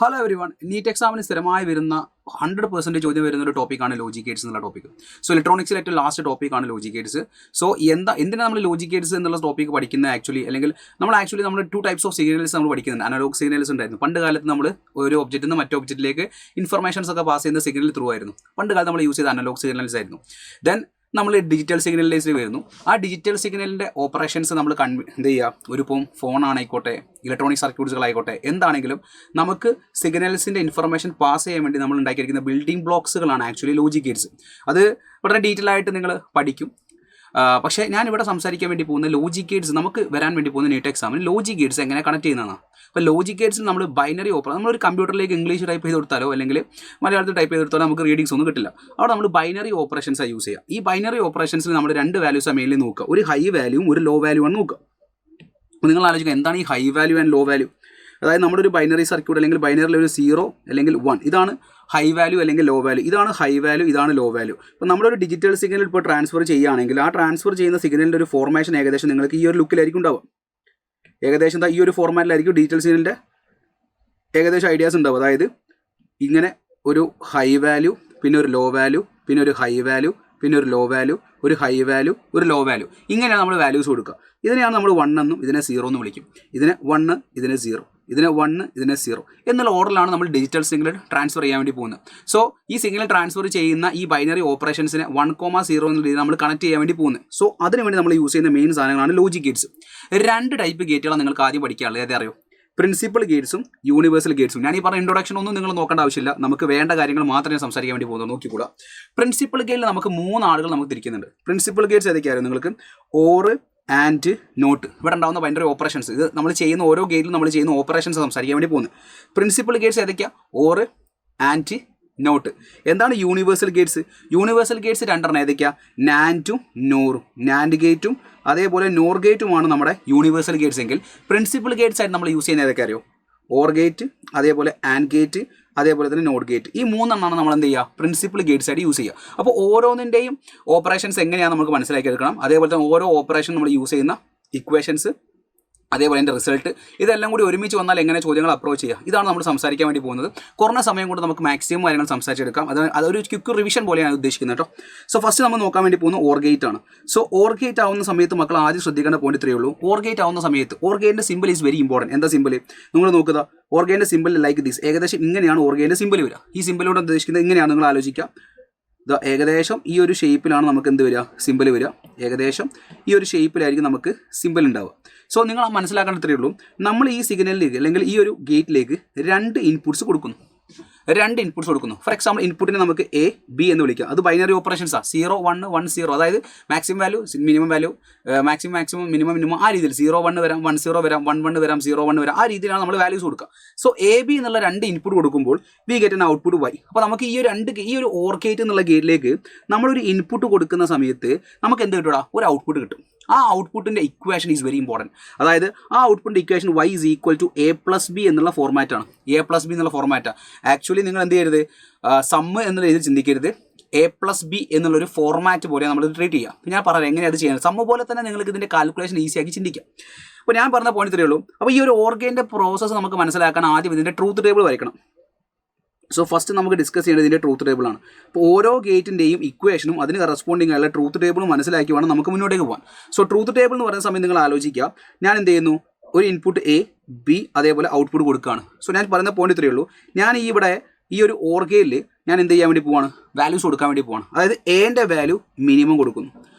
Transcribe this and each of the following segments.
Hello every one. NEET എക്സാമിന് സ്ഥിരമായി വരുന്ന 100% ചോദ്യം വരുന്ന ഒരു ടോപ്പിക്കാണ് ലോജിക് ഗേറ്റ്സ് എന്നുള്ള ടോപ്പിക്. സോ ഇലക്ട്രോണിക്സിലെ ഏറ്റവും ലാസ്റ്റ് ടോപ്പിക്കാണ് ലോജിക് ഗേറ്റ്സ്. സോ എന്തിനാണ് നമ്മൾ ലോജിക് ഗേറ്റ്സ് എന്നുള്ള ടോപ്പിക്ക് പഠിക്കുന്നത് അല്ലെങ്കിൽ നമ്മൾ 2 ടൈപ്സ് ഓഫ് സിഗ്നൽസ് നമ്മൾ പഠിക്കുന്നുണ്ട്. അനലോഗ് സിഗ്നൽസ് ഉണ്ടായിരുന്നു പണ്ട് കാലത്ത്. നമ്മൾ ഒരു ഒബ്ജക്റ്റിൽ നിന്ന് മറ്റു ഒബ്ജക്റ്റിലേക്ക് ഇൻഫർമേഷൻസ് ഒക്കെ പാസ് ചെയ്യുന്ന സിഗ്നൽ ത്രൂ ആയിരുന്നു. പണ്ട് കാലത്ത് നമ്മൾ യൂസ് ചെയ്ത അനലോഗ് സിഗ്നൽസ് ആയിരുന്നു. ദെൻ നമ്മൾ ഡിജിറ്റൽ സിഗ്നലിലേക്ക് വരുന്നു. ആ ഡിജിറ്റൽ സിഗ്നലിൻ്റെ ഓപ്പറേഷൻസ് നമ്മൾ എന്ത് ചെയ്യുക, ഒരിപ്പം ഫോണായിക്കോട്ടെ, ഇലക്ട്രോണിക് സർക്യൂട്ട്സുകളായിക്കോട്ടെ, എന്താണെങ്കിലും നമുക്ക് സിഗ്നൽസിൻ്റെ ഇൻഫർമേഷൻ പാസ് ചെയ്യാൻ വേണ്ടി നമ്മൾ ഉണ്ടാക്കിയിരിക്കുന്ന ബിൽഡിംഗ് ബ്ലോക്സുകളാണ് ആക്ച്വലി ലോജിക് ഗേറ്റ്സ്. അത് വളരെ ഡീറ്റെയിൽ ആയിട്ട് നിങ്ങൾ പഠിക്കും. പക്ഷേ ഞാനിവിടെ സംസാരിക്കാൻ വേണ്ടി പോകുന്ന ലോജിക് ഗേറ്റ്സ്, നമുക്ക് വരാൻ വേണ്ടി പോകുന്ന നീറ്റ് എക്സാമിന് ലോജിക് ഗേറ്റ്സ് എങ്ങനെ കണക്ട് ചെയ്യുന്നതാണ്. അപ്പോൾ ലോജിക് ഗേറ്റ്സിൽ നമ്മൾ ബൈനറി നമ്മളൊരു കമ്പ്യൂട്ടറിലേക്ക് ഇംഗ്ലീഷ് ടൈപ്പ് ചെയ്ത് കൊടുത്താലോ അല്ലെങ്കിൽ മലയാളത്തിൽ ടൈപ്പ് ചെയ്ത് കൊടുത്താലോ നമുക്ക് റീഡിങ്സ് ഒന്നും കിട്ടില്ല. അവിടെ നമ്മൾ ബൈനറി ഓപ്പറേഷൻസാണ് യൂസ് ചെയ്യുക. ഈ ബൈനറി ഓപ്പറേഷൻസിൽ നമ്മൾ 2 വാല്യൂസാണ് മെയിൻലി നോക്കുക. ഒരു ഹൈ വാല്യൂവും ഒരു ലോ വാല്യൂ ആണ് നോക്കുക. അപ്പോൾ നിങ്ങൾ ആലോചിക്കുക, എന്താണ് ഈ high value and low value? അതായത് നമ്മുടെ ഒരു ബൈനറി സർക്യൂട്ട് അല്ലെങ്കിൽ ബൈനറിൽ ഒരു 0 അല്ലെങ്കിൽ 1, ഇതാണ് ഹൈ വാല്യൂ അല്ലെങ്കിൽ ലോ വാല്യൂ. ഇതാണ് ഹൈ വാല്യൂ, ഇതാണ് ലോ വാല്യൂ. അപ്പോൾ നമ്മളൊരു ഡിജിറ്റൽ സിഗ്നൽ ഇപ്പോൾ ട്രാൻസ്ഫർ ചെയ്യുകയാണെങ്കിൽ ആ ട്രാൻസ്ഫർ ചെയ്യുന്ന സിഗ്നലിൻ്റെ ഒരു ഫോർമേഷൻ ഏകദേശം നിങ്ങൾക്ക് ഈ ഒരു ലുക്കിലായിരിക്കും ഉണ്ടാവുക. ഏകദേശം ഈ ഒരു ഫോർമാറ്റിലായിരിക്കും ഡിജിറ്റൽ സിഗ്നലിൻ്റെ ഏകദേശം ഐഡിയാസ് ഉണ്ടാവും. അതായത് ഇങ്ങനെ ഒരു ഹൈ വാല്യൂ, പിന്നെ ഒരു ലോ വാല്യൂ, പിന്നെ ഒരു ഹൈ വാല്യൂ, പിന്നെ ഒരു ലോ വാല്യൂ, ഒരു ഹൈ വാല്യൂ, ഒരു ലോ വാല്യൂ. ഇങ്ങനെയാണ് നമ്മൾ വാല്യൂസ് കൊടുക്കുക. ഇതിനെയാണ് നമ്മൾ 1 എന്നും ഇതിനെ 0 എന്നും വിളിക്കും. ഇതിനെ 1, ഇതിനെ 0, ഇതിനെ 1, ഇതിനെ 0 എന്നുള്ള ഓർഡറിലാണ് നമ്മൾ ഡിജിറ്റൽ സിഗ്നൽ ട്രാൻസ്ഫർ ചെയ്യാൻ വേണ്ടി പോകുന്നത്. സോ ഈ സിഗ്നൽ ട്രാൻസ്ഫർ ചെയ്യുന്ന ഈ ബൈനറി ഓപ്പറേഷൻസിനെ 1,0 എന്ന രീതിയിൽ നമ്മൾ കണക്ട് ചെയ്യാൻ വേണ്ടി പോകുന്നത്. സോ അതിനുവേണ്ടി നമ്മൾ യൂസ് ചെയ്യുന്ന മെയിൻ സാധനങ്ങളാണ് ലോജിക് ഗേറ്റ്സ്. 2 ടൈപ്പ് ഗേറ്റുകളാണ് നിങ്ങൾക്ക് ആദ്യം പഠിക്കാനുള്ളത്. ഏതേ അറിയോ? പ്രിൻസിപ്പൽ ഗേറ്റ്സും യൂണിവേഴ്സൽ ഗേറ്റ്സും. ഞാൻ ഈ പറഞ്ഞ ഇൻട്രൊഡക്ഷൻ ഒന്നും നിങ്ങൾ നോക്കേണ്ട ആവശ്യമില്ല. നമുക്ക് വേണ്ട കാര്യങ്ങൾ മാത്രമേ സംസാരിക്കാൻ വേണ്ടി പോകുന്നത്. നോക്കിക്കൂടാ. പ്രിൻസിപ്പൽ ഗേറ്റിൽ നമുക്ക് 3 ആളുകൾ നമുക്ക് തിരിക്കുന്നുണ്ട്. Principal Gates ഏതൊക്കെയായിരുന്നു? നിങ്ങൾക്ക് ഓർ, ആൻഡ്, നോട്ട്. ഇവിടെ ഉണ്ടാകുന്ന ബൈനറി ഓപ്പറേഷൻസ്, ഇത് നമ്മൾ ചെയ്യുന്ന ഓരോ ഗേറ്റിലും നമ്മൾ ചെയ്യുന്ന ഓപ്പറേഷൻസ് സംസാരിക്കാൻ വേണ്ടി പോകുന്നത്. പ്രിൻസിപ്പൽ ഗേറ്റ്സ് ഏതൊക്കെയാണ്? Or, and, not. എന്താണ് യൂണിവേഴ്സൽ ഗേറ്റ്സ്? യൂണിവേഴ്സൽ ഗേറ്റ്സ് 2 ഏതൊക്കെയാണ്? നാൻഡും നോറും. നാൻഡ് ഗേറ്റും അതേപോലെ നോർ ഗേറ്റുമാണ് നമ്മുടെ യൂണിവേഴ്സൽ ഗേറ്റ്സ് എങ്കിൽ പ്രിൻസിപ്പൽ ഗേറ്റ്സ് ആയിട്ട് നമ്മൾ യൂസ് ചെയ്യുന്ന ഏതൊക്കെ അറിയോ? ഓർ ഗേറ്റ്, അതേപോലെ ആൻഡ് ഗേറ്റ്, അതേപോലെ തന്നെ നോട്ട് ഗേറ്റ്. ഈ 3 നമ്മൾ എന്ത് ചെയ്യുക? പ്രിൻസിപ്പൽ ഗേറ്റ്സ് ആയിട്ട് യൂസ് ചെയ്യുക. അപ്പോൾ ഓരോന്നിൻ്റെയും ഓപ്പറേഷൻസ് എങ്ങനെയാണ് നമുക്ക് മനസ്സിലാക്കി എടുക്കണം. അതേപോലെ തന്നെ ഓരോ ഓപ്പറേഷൻ നമ്മൾ യൂസ് ചെയ്യുന്ന ഇക്വേഷൻസ്, അതേപോലെ എൻ്റെ റിസൾട്ട്, ഇതെല്ലാം കൂടി ഒരുമിച്ച് വന്നാൽ എങ്ങനെ ചോദ്യങ്ങൾ അപ്രോച്ച് ചെയ്യുക, ഇതാണ് നമ്മൾ സംസാരിക്കാൻ വേണ്ടി പോകുന്നത്. കുറഞ്ഞ സമയം കൊണ്ട് നമുക്ക് മാക്സിമം കാര്യങ്ങൾ സംസാരിച്ചെടുക്കാം. അതൊരു ക്വിക്ക് റിവിഷൻ പോലെയാണ് ഉദ്ദേശിക്കുന്നത് കേട്ടോ. സോ ഫസ്റ്റ് നമ്മൾ നോക്കാൻ വേണ്ടി പോകുന്നത് ഓർ ഗേറ്റ് ആണ്. സോ ഓർ ഗേറ്റ് ആവുന്ന സമയത്ത് മക്കൾ ആദ്യം ശ്രദ്ധിക്കേണ്ട പോയിന്റ് ഇത്രയേ ഉള്ളൂ. ഓർ ഗേറ്റ് ആവുന്ന സമയത്ത് ഓർ ഗേറ്റിൻ്റെ സിമ്പിൾ ഈസ് വെരി ഇമ്പോർട്ടൻറ്റ്. എന്താ സിമ്പിൾ? നിങ്ങൾ നോക്കുക, ഓർ ഗേറ്റിൻ്റെ സിമ്പിൾ ലൈക്ക് ദിസ്. ഏകദേശം ഇങ്ങനെയാണ് ഓർ ഗേറ്റിൻ്റെ സിമ്പിൾ വരിക. ഈ സിമ്പിളോട് ഉദ്ദേശിക്കുന്നത് ഇങ്ങനെയാണ്. നിങ്ങൾ ആലോചിക്കുക, ഏകദേശം ഈ ഒരു ഷേപ്പിലാണ് നമുക്ക് എന്ത് വരിക? സിമ്പിൾ വരിക. ഏകദേശം ഈ ഒരു ഷേപ്പിലായിരിക്കും നമുക്ക് സിമ്പിൾ ഉണ്ടാവുക. സോ നിങ്ങൾ മനസ്സിലാക്കേണ്ട ഇത്രയേ ഉള്ളൂ. നമ്മൾ ഈ സിഗ്നലിലേക്ക് അല്ലെങ്കിൽ ഈ ഒരു ഗേറ്റിലേക്ക് 2 ഇൻപുട്സ് കൊടുക്കുന്നു. ഫോർ എക്സാമ്പിൾ, ഇൻപുട്ടിനെ നമുക്ക് എ, ബി എന്ന് വിളിക്കാം. അത് ബൈനറി ഓപ്പറേഷൻസാണ്. 0, 1, 1, 0. അതായത് maximum value, minimum value, maximum, minimum, ആ രീതിയിൽ 0, 1 വരാം, 1, 0 വരാം, 1, 1 വരാം, 0, 1 വരാം. ആ രീതിയിലാണ് നമ്മൾ വാല്യൂസ് കൊടുക്കുക. സോ എ, ബി എന്നുള്ള 2 ഇൻപുട്ട് കൊടുക്കുമ്പോൾ we get an output y. അപ്പോൾ നമുക്ക് ഈ ഒരു ഓർ ഗേറ്റ് എന്നുള്ള ഗേറ്റിലേക്ക് നമ്മളൊരു ഇൻപുട്ട് കൊടുക്കുന്ന സമയത്ത് നമുക്ക് എന്ത് കിട്ടുക? ഒരു ഔട്ട്പുട്ട് കിട്ടും. ആ ഔട്ട്പുട്ടിൻ്റെ ഇക്വേഷൻ ഈസ് വെരി ഇമ്പോർട്ടൻറ്റ്. അതായത് ആ ഔട്ട്പുട്ടിൻ്റെ equation y is equal to a plus B എന്നുള്ള ഫോർമാറ്റാണ്. എന്നുള്ള ഫോർമാറ്റാണ്. ആക്ച്വലി നിങ്ങൾ എന്ത് ചെയ്യരുത്? സമ്മ് എന്നുള്ള രീതിയിൽ ചിന്തിക്കരുത്. a പ്ലസ് ബി എന്നുള്ളൊരു ഫോർമാറ്റ് പോലെ നമ്മൾ ട്രീറ്റ് ചെയ്യുക. ഞാൻ പറയാം എങ്ങനെ അത് ചെയ്യണം. സമ്മ് പോലെ തന്നെ നിങ്ങൾക്ക് ഇതിൻ്റെ കാൽക്കുലേഷൻ ഈസിയാക്കി ചിന്തിക്കാം. അപ്പോൾ ഞാൻ പറഞ്ഞ പോയിന്റ് ഇത്രയേ ഉള്ളൂ. അപ്പോൾ ഈ ഒരു ഓർഗേൻ്റെ പ്രോസസ്സ് നമുക്ക് മനസ്സിലാക്കാൻ ആദ്യം ഇതിൻ്റെ ട്രൂത്ത് ടേബിൾ വരയ്ക്കണം. സോ ഫസ്റ്റ് നമുക്ക് ഡിസ്കസ് ചെയ്യേണ്ടത് ഇതിൻ്റെ ട്രൂത്ത് ടേബിളാണ്. അപ്പോൾ ഓരോ ഗേറ്റിൻ്റെയും ഇക്വേഷനും അതിന് കറസ്പോണ്ടിങ് ആയുള്ള ട്രൂത്ത് ടേബിളും മനസ്സിലാക്കി വേണം നമുക്ക് മുന്നോട്ടേക്ക് പോകാൻ. സോ ട്രൂത്ത് ടേബിൾ എന്ന് പറയുന്ന സമയം നിങ്ങൾ ആലോചിക്കുക, ഞാൻ എന്ത് ചെയ്യുന്നു? ഒരു ഇൻപുട്ട് എ, ബി, അതേപോലെ ഔട്ട്പുട്ട് കൊടുക്കുകയാണ്. സോ ഞാൻ പറയുന്ന പോയിന്റ് ഇത്രയേ ഉള്ളൂ. ഞാൻ ഇവിടെ ഈ ഒരു ഓർ ഗേറ്റിൽ ഞാൻ എന്ത് ചെയ്യാൻ വേണ്ടി പോവാണ്? വാല്യൂസ് കൊടുക്കാൻ വേണ്ടി പോവാണ്. അതായത് എൻ്റെ വാല്യൂ മിനിമം കൊടുക്കുന്നു,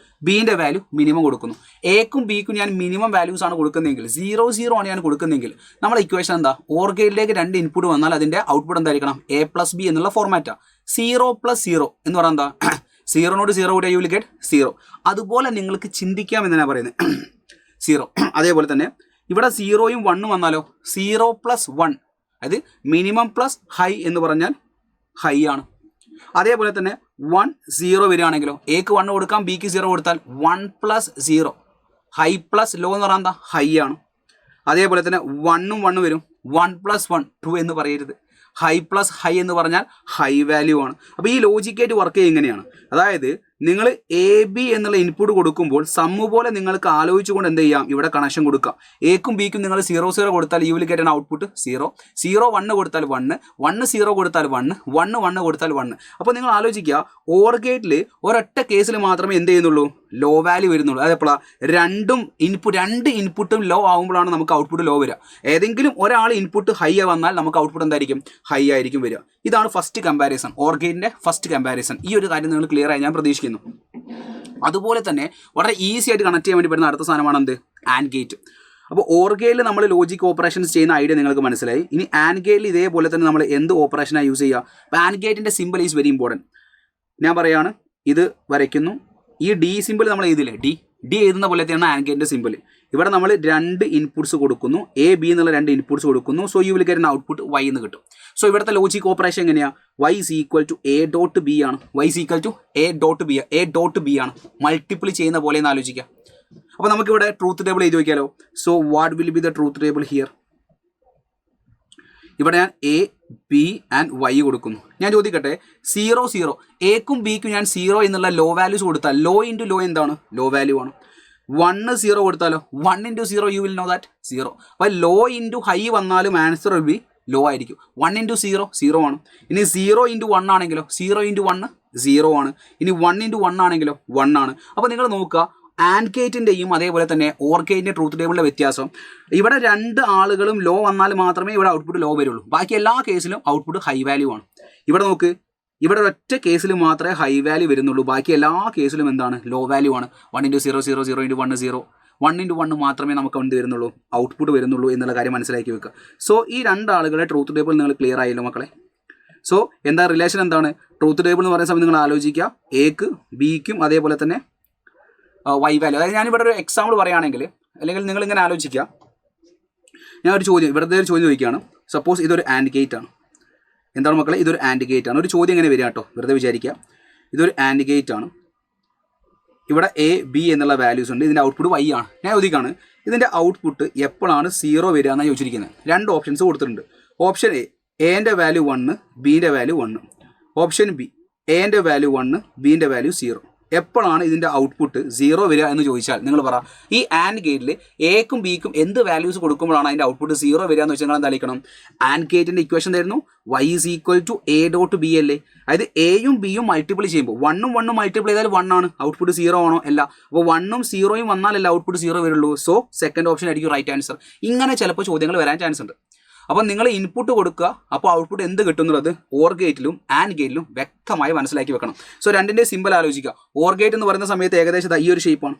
ബീൻ്റെ വാല്യൂ മിനിമം കൊടുക്കുന്നു. എക്കും ബിക്കും ഞാൻ മിനിമം വാല്യൂസ് ആണ് കൊടുക്കുന്നതെങ്കിൽ, 0, 0 ആണ് ഞാൻ കൊടുക്കുന്നതെങ്കിൽ നമ്മുടെ ഇക്വേഷൻ എന്താ? ഓർ ഗേറ്റിലേക്ക് 2 ഇൻപുട്ട് വന്നാൽ അതിൻ്റെ ഔട്ട്പുട്ട് എന്തായിരിക്കണം? a പ്ലസ് ബി എന്നുള്ള ഫോർമാറ്റാണ്. 0 പ്ലസ് 0 എന്ന് പറഞ്ഞാൽ എന്താ? 0 കൂടെ യു വിൽ ഗെറ്റ് 0. അതുപോലെ നിങ്ങൾക്ക് ചിന്തിക്കാം എന്നാണ് പറയുന്നത്. 0. അതേപോലെ തന്നെ ഇവിടെ 0യും 1ഉം വന്നാലോ? 0 പ്ലസ് 1, അതായത് മിനിമം പ്ലസ് ഹൈ എന്ന് പറഞ്ഞാൽ ഹൈ ആണ്. അതേപോലെ തന്നെ 1, 0 വരികയാണെങ്കിലോ എക്ക് 1 കൊടുക്കാം, ബിക്ക് 0 കൊടുത്താൽ 1 പ്ലസ് 0. ഹൈ പ്ലസ് ലോ എന്ന് പറഞ്ഞാൽ എന്താ? ഹൈ ആണ്. അതേപോലെ തന്നെ 1ഉം 1 വരും. 1 പ്ലസ് 1, 2 എന്ന് പറയരുത്. ഹൈ പ്ലസ് ഹൈ എന്ന് പറഞ്ഞാൽ ഹൈ വാല്യൂ ആണ്. അപ്പോൾ ഈ ലോജിക് ഗേറ്റ് വർക്ക് ചെയ്യുക എങ്ങനെയാണ്? അതായത് നിങ്ങൾ എ ബി എന്നുള്ള ഇൻപുട്ട് കൊടുക്കുമ്പോൾ സമ്മ് പോലെ നിങ്ങൾക്ക് ആലോചിച്ചുകൊണ്ട് എന്ത് ചെയ്യാം, ഇവിടെ കണക്ഷൻ കൊടുക്കാം. എക്കും ബിക്കും നിങ്ങൾ 0 0 കൊടുത്താൽ you will get an output 0, 0 1 കൊടുത്താൽ 1, 1 0 കൊടുത്താൽ 1, 1 1 കൊടുത്താൽ 1. അപ്പോൾ നിങ്ങൾ ആലോചിക്കുക, ഓർ ഗേറ്റിൽ ഒരൊറ്റ കേസിൽ മാത്രമേ എന്ത് ചെയ്യുന്നുള്ളൂ, ലോ വാല്യൂ വരുന്നുള്ളൂ. അതെപ്പോഴാണ്, രണ്ട് ഇൻപുട്ടും ലോ ആകുമ്പോഴാണ് നമുക്ക് ഔട്ട്പുട്ട് ലോ വരിക. ഏതെങ്കിലും ഒരാൾ ഇൻപുട്ട് ഹൈ വന്നാൽ നമുക്ക് ഔട്ട്പുട്ട് എന്തായിരിക്കും, ഹൈ ആയിരിക്കും വരിക. ഇതാണ് ഫസ്റ്റ് കമ്പാരിസൺ, ഓർ ഗേറ്റിൻ്റെ ഫസ്റ്റ് കമ്പാരിസൺ. ഈ ഒരു കാര്യം നിങ്ങൾ ക്ലിയർ ആയി ഞാൻ പ്രതീക്ഷിക്കുന്നു. അതുപോലെ തന്നെ വളരെ ഈസി ആയിട്ട് കണക്ട് ചെയ്യാൻ വേണ്ടി പറ്റുന്ന അടുത്ത സാധനമാണ് എന്ത്, ആൻഡ് ഗേറ്റ്. അപ്പോൾ ഓർ ഗേറ്റിൽ നമ്മൾ ലോജിക് ഓപ്പറേഷൻസ് ചെയ്യുന്ന ഐഡിയ നിങ്ങൾക്ക് മനസ്സിലായി. ഇനി ആൻഡ് ഗേറ്റിൽ ഇതേപോലെ തന്നെ നമ്മൾ എന്ത് ഓപ്പറേഷനാണ് യൂസ് ചെയ്യുക. അപ്പോൾ ആൻഡ് ഗേറ്റിൻ്റെ സിമ്പിൾ ഈസ് വെരി ഇമ്പോർട്ടൻറ്റ്. ഞാൻ പറയുകയാണ്, ഇത് വരയ്ക്കുന്നു. ഈ ഡി സിമ്പിൾ നമ്മൾ എഴുതില്ലേ, ഡി എഴുതുന്ന പോലെ തന്നെയാണ് ആൻഡ് ഗേറ്റിൻ്റെ സിമ്പിൾ. ഇവിടെ നമ്മൾ 2 ഇൻപുട്ട്സ് കൊടുക്കുന്നു, എ ബി എന്നുള്ള 2 ഇൻപുട്ട്സ് കൊടുക്കുന്നു. So you will get an output y എന്ന് കിട്ടും. സോ ഇവിടുത്തെ ലോജിക് ഓപ്പറേഷൻ എങ്ങനെയാണ്, y is equal to A dot B ആണ്. Y is equal to A dot B ആണ്. മൾട്ടിപ്പിൾ ചെയ്യുന്ന പോലെ എന്ന് ആലോചിക്കുക. അപ്പോൾ നമുക്കിവിടെ ട്രൂത്ത് ടേബിൾ എഴുതി വയ്ക്കാമല്ലോ. So what will be the truth table here. ഇവിടെ ഞാൻ എ ബി ആൻഡ് വൈ കൊടുക്കുന്നു. ഞാൻ ചോദിക്കട്ടെ, 0 0 എക്കും ബിക്കും ഞാൻ 0 എന്നുള്ള ലോ വാല്യൂസ് കൊടുത്താൽ ലോ ഇൻറ്റു ലോ എന്താണ്, ലോ വാല്യൂ ആണ്. 1 0 കൊടുത്താലോ, 1 into 0 you will know that 0. അപ്പോൾ ലോ ഇൻറ്റു ഹൈ വന്നാലും ആൻസർ വിൽ ബി ലോ ആയിരിക്കും. 1 ഇൻറ്റു 0 0 ആണ്. ഇനി 0 ഇൻറ്റു 1 ആണെങ്കിലോ, 0 ഇൻറ്റു 1 0 ആണ്. ഇനി 1 ഇൻറ്റു 1 ആണെങ്കിലോ 1 ആണ്. അപ്പോൾ നിങ്ങൾ നോക്കുക, ആൻഡ് ഗേറ്റിൻ്റെയും അതേപോലെ തന്നെ ഓർ ഗേറ്റിൻ്റെ ട്രൂത്ത് ടേബിളിൻ്റെ വ്യത്യാസം. ഇവിടെ 2 ആളുകളും ലോ വന്നാൽ മാത്രമേ ഇവിടെ ഔട്ട്പുട്ട് ലോ വരുള്ളൂ. ബാക്കി എല്ലാ കേസിലും ഔട്ട്പുട്ട് ഹൈ വാല്യൂ ആണ്. ഇവിടെ നോക്ക്, ഇവിടെ ഒറ്റ കേസിൽ മാത്രമേ ഹൈ വാല്യൂ വരുന്നുള്ളൂ. ബാക്കി എല്ലാ കേസിലും എന്താണ്, ലോ വാല്യൂ ആണ്. 1 ഇൻറ്റു 0 0, 0 ഇൻറ്റു 1 0, 1 ഇൻറ്റു 1 മാത്രമേ നമുക്ക് എന്ത് വരുന്നുള്ളൂ, ഔട്ട്പുട്ട് വരുന്നുള്ളൂ എന്നുള്ള കാര്യം മനസ്സിലാക്കി വെക്കുക. സോ ഈ 2 ആളുകളുടെ ട്രൂത്ത് ടേബിൾ നിങ്ങൾ ക്ലിയർ ആയല്ലോ മക്കളെ. സോ എന്താ റിലേഷൻ എന്താണ്, ട്രൂത്ത് ടേബിൾ എന്ന് പറയുന്ന സമയത്ത് നിങ്ങൾ ആലോചിക്കുക, എക്ക് ബിക്കും അതേപോലെ തന്നെ വൈ വാല്യൂ. അതായത് ഞാനിവിടെ ഒരു എക്സാമ്പിൾ പറയുകയാണെങ്കിൽ, അല്ലെങ്കിൽ നിങ്ങൾ ഇങ്ങനെ ആലോചിക്കുക, ഞാൻ ഒരു ചോദ്യം, ഇവിടുത്തെ ഒരു ചോദ്യം ചോദിക്കുകയാണ്. സപ്പോസ് ഇതൊരു ആൻഡ് ഗേറ്റ് ആണ്. എന്താണ് മക്കളെ, ഇതൊരു ആൻഡ് ഗേറ്റ് ആണ്. ഒരു ചോദ്യം എങ്ങനെ വരിക കേട്ടോ, വെറുതെ വിചാരിക്കുക. ഇതൊരു ആൻഡ് ഗേറ്റ് ആണ്. ഇവിടെ എ ബി എന്നുള്ള വാല്യൂസ് ഉണ്ട്. ഇതിൻ്റെ ഔട്ട്പുട്ട് വൈ ആണ്. ഞാൻ ചോദിക്കുകയാണ്, ഇതിൻ്റെ ഔട്ട്പുട്ട് എപ്പോഴാണ് 0 വരിക എന്നാണ് ചോദിച്ചിരിക്കുന്നത്. 2 ഓപ്ഷൻസ് കൊടുത്തിട്ടുണ്ട്. ഓപ്ഷൻ എൻ്റെ വാല്യൂ 1, ബിൻ്റെ വാല്യൂ 1. ഓപ്ഷൻ ബി, എൻ്റെ വാല്യൂ 1, ബിൻ്റെ വാല്യൂ 0. എപ്പോഴാണ് ഇതിൻ്റെ ഔട്ട്പുട്ട് 0 വരിക എന്ന് ചോദിച്ചാൽ നിങ്ങൾ പറ, ഈ ആൻഡ് ഗേറ്റിൽ എക്കും ബിക്കും എന്ത് വാല്യൂസ് കൊടുക്കുമ്പോഴാണ് അതിൻ്റെ ഔട്ട്പുട്ട് 0 വരിക എന്ന് വെച്ചാൽ നിങ്ങൾ എന്തായിരിക്കണം, ആൻഡ് ഗേറ്റിൻ്റെ ഇക്വേഷൻ തരുന്നു, y is equal to A dot b അല്ലേ. അതായത് എയും ബിയും മൾട്ടിപ്പിൾ ചെയ്യുമ്പോൾ 1 1 മൾട്ടിപ്പിൾ ചെയ്താൽ 1 ആണ്, ഔട്ട്പുട്ട് 0 ആണോ, അല്ല. അപ്പോൾ 1 0 വന്നാലല്ല ഔട്ട്പുട്ട് 0 വരുള്ളൂ. സോ സെക്കൻഡ് ഓപ്ഷൻ ആയിരിക്കും റൈറ്റ് ആൻസർ. ഇങ്ങനെ ചിലപ്പോൾ ചോദ്യങ്ങൾ വരാൻ ചാൻസ് ഉണ്ട്. അപ്പോൾ നിങ്ങൾ ഇൻപുട്ട് കൊടുക്കുക, അപ്പോൾ ഔട്ട്പുട്ട് എന്ത് കിട്ടും എന്നുള്ളത് ഓർ ഗേറ്റിലും ആൻഡ് ഗേറ്റിലും വ്യക്തമായി മനസ്സിലാക്കി വെക്കണം. സോ രണ്ടിൻ്റെ സിമ്പിൾ ആലോചിക്കുക. ഓർ ഗേറ്റ് എന്ന് പറയുന്ന സമയത്ത് ഏകദേശം ഈ ഒരു ഷേപ്പാണ്,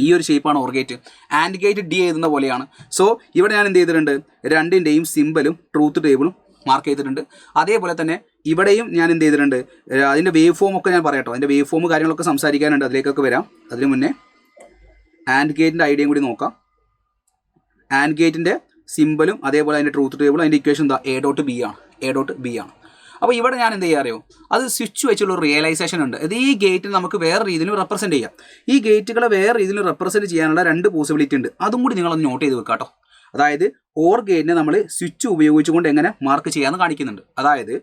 ഈ ഒരു ഷേപ്പാണ് or gate. And gate D എഴുതുന്ന പോലെയാണ്. സോ ഇവിടെ ഞാൻ എന്ത് ചെയ്തിട്ടുണ്ട്, രണ്ടിൻ്റെയും സിമ്പിളും ട്രൂത്ത് ടേബിളും മാർക്ക് ചെയ്തിട്ടുണ്ട്. അതേപോലെ തന്നെ ഇവിടെയും ഞാൻ എന്ത് ചെയ്തിട്ടുണ്ട്, അതിൻ്റെ വേവ് ഫോം ഒക്കെ ഞാൻ പറയട്ടോ. അതിൻ്റെ വേവ് ഫോം കാര്യങ്ങളൊക്കെ സംസാരിക്കാനുണ്ട്, അതിലേക്കൊക്കെ വരാം. അതിന് മുന്നേ ആൻഡ് ഗേറ്റിൻ്റെ ഐഡിയയും കൂടി നോക്കാം. ആൻഡ് ഗേറ്റിൻ്റെ സിമ്പിളും അതേപോലെ അതിൻ്റെ ട്രൂത്ത് ടേബിളും അതിൻ്റെ ഇക്വേഷൻ എന്താ, എ ഡോട്ട് ബി ആണ്, എ ഡോട്ട് ബി ആണ്. അപ്പോൾ ഇവിടെ ഞാൻ എന്ത് ചെയ്യാറിയോ, അത് സ്വിച്ച് വെച്ചുള്ള ഒരു റിയലൈസേഷൻ ഉണ്ട്. അത് ഈ ഗേറ്റിന് നമുക്ക് വേറെ രീതിയിൽ റെപ്രസെൻറ്റ് ചെയ്യാം. ഈ ഗേറ്റുകളെ വേറെ രീതിയിൽ റെപ്രസെൻറ്റ് ചെയ്യാനുള്ള 2 പോസിബിലിറ്റി ഉണ്ട്. അതും കൂടി നിങ്ങളൊന്ന് നോട്ട് ചെയ്ത് വെക്കാം കേട്ടോ. അതായത് ഓർ ഗേറ്റിനെ നമ്മൾ സ്വിച്ച് ഉപയോഗിച്ചുകൊണ്ട് എങ്ങനെ മാർക്ക് ചെയ്യാമെന്ന് കാണിക്കുന്നുണ്ട്. അതായത്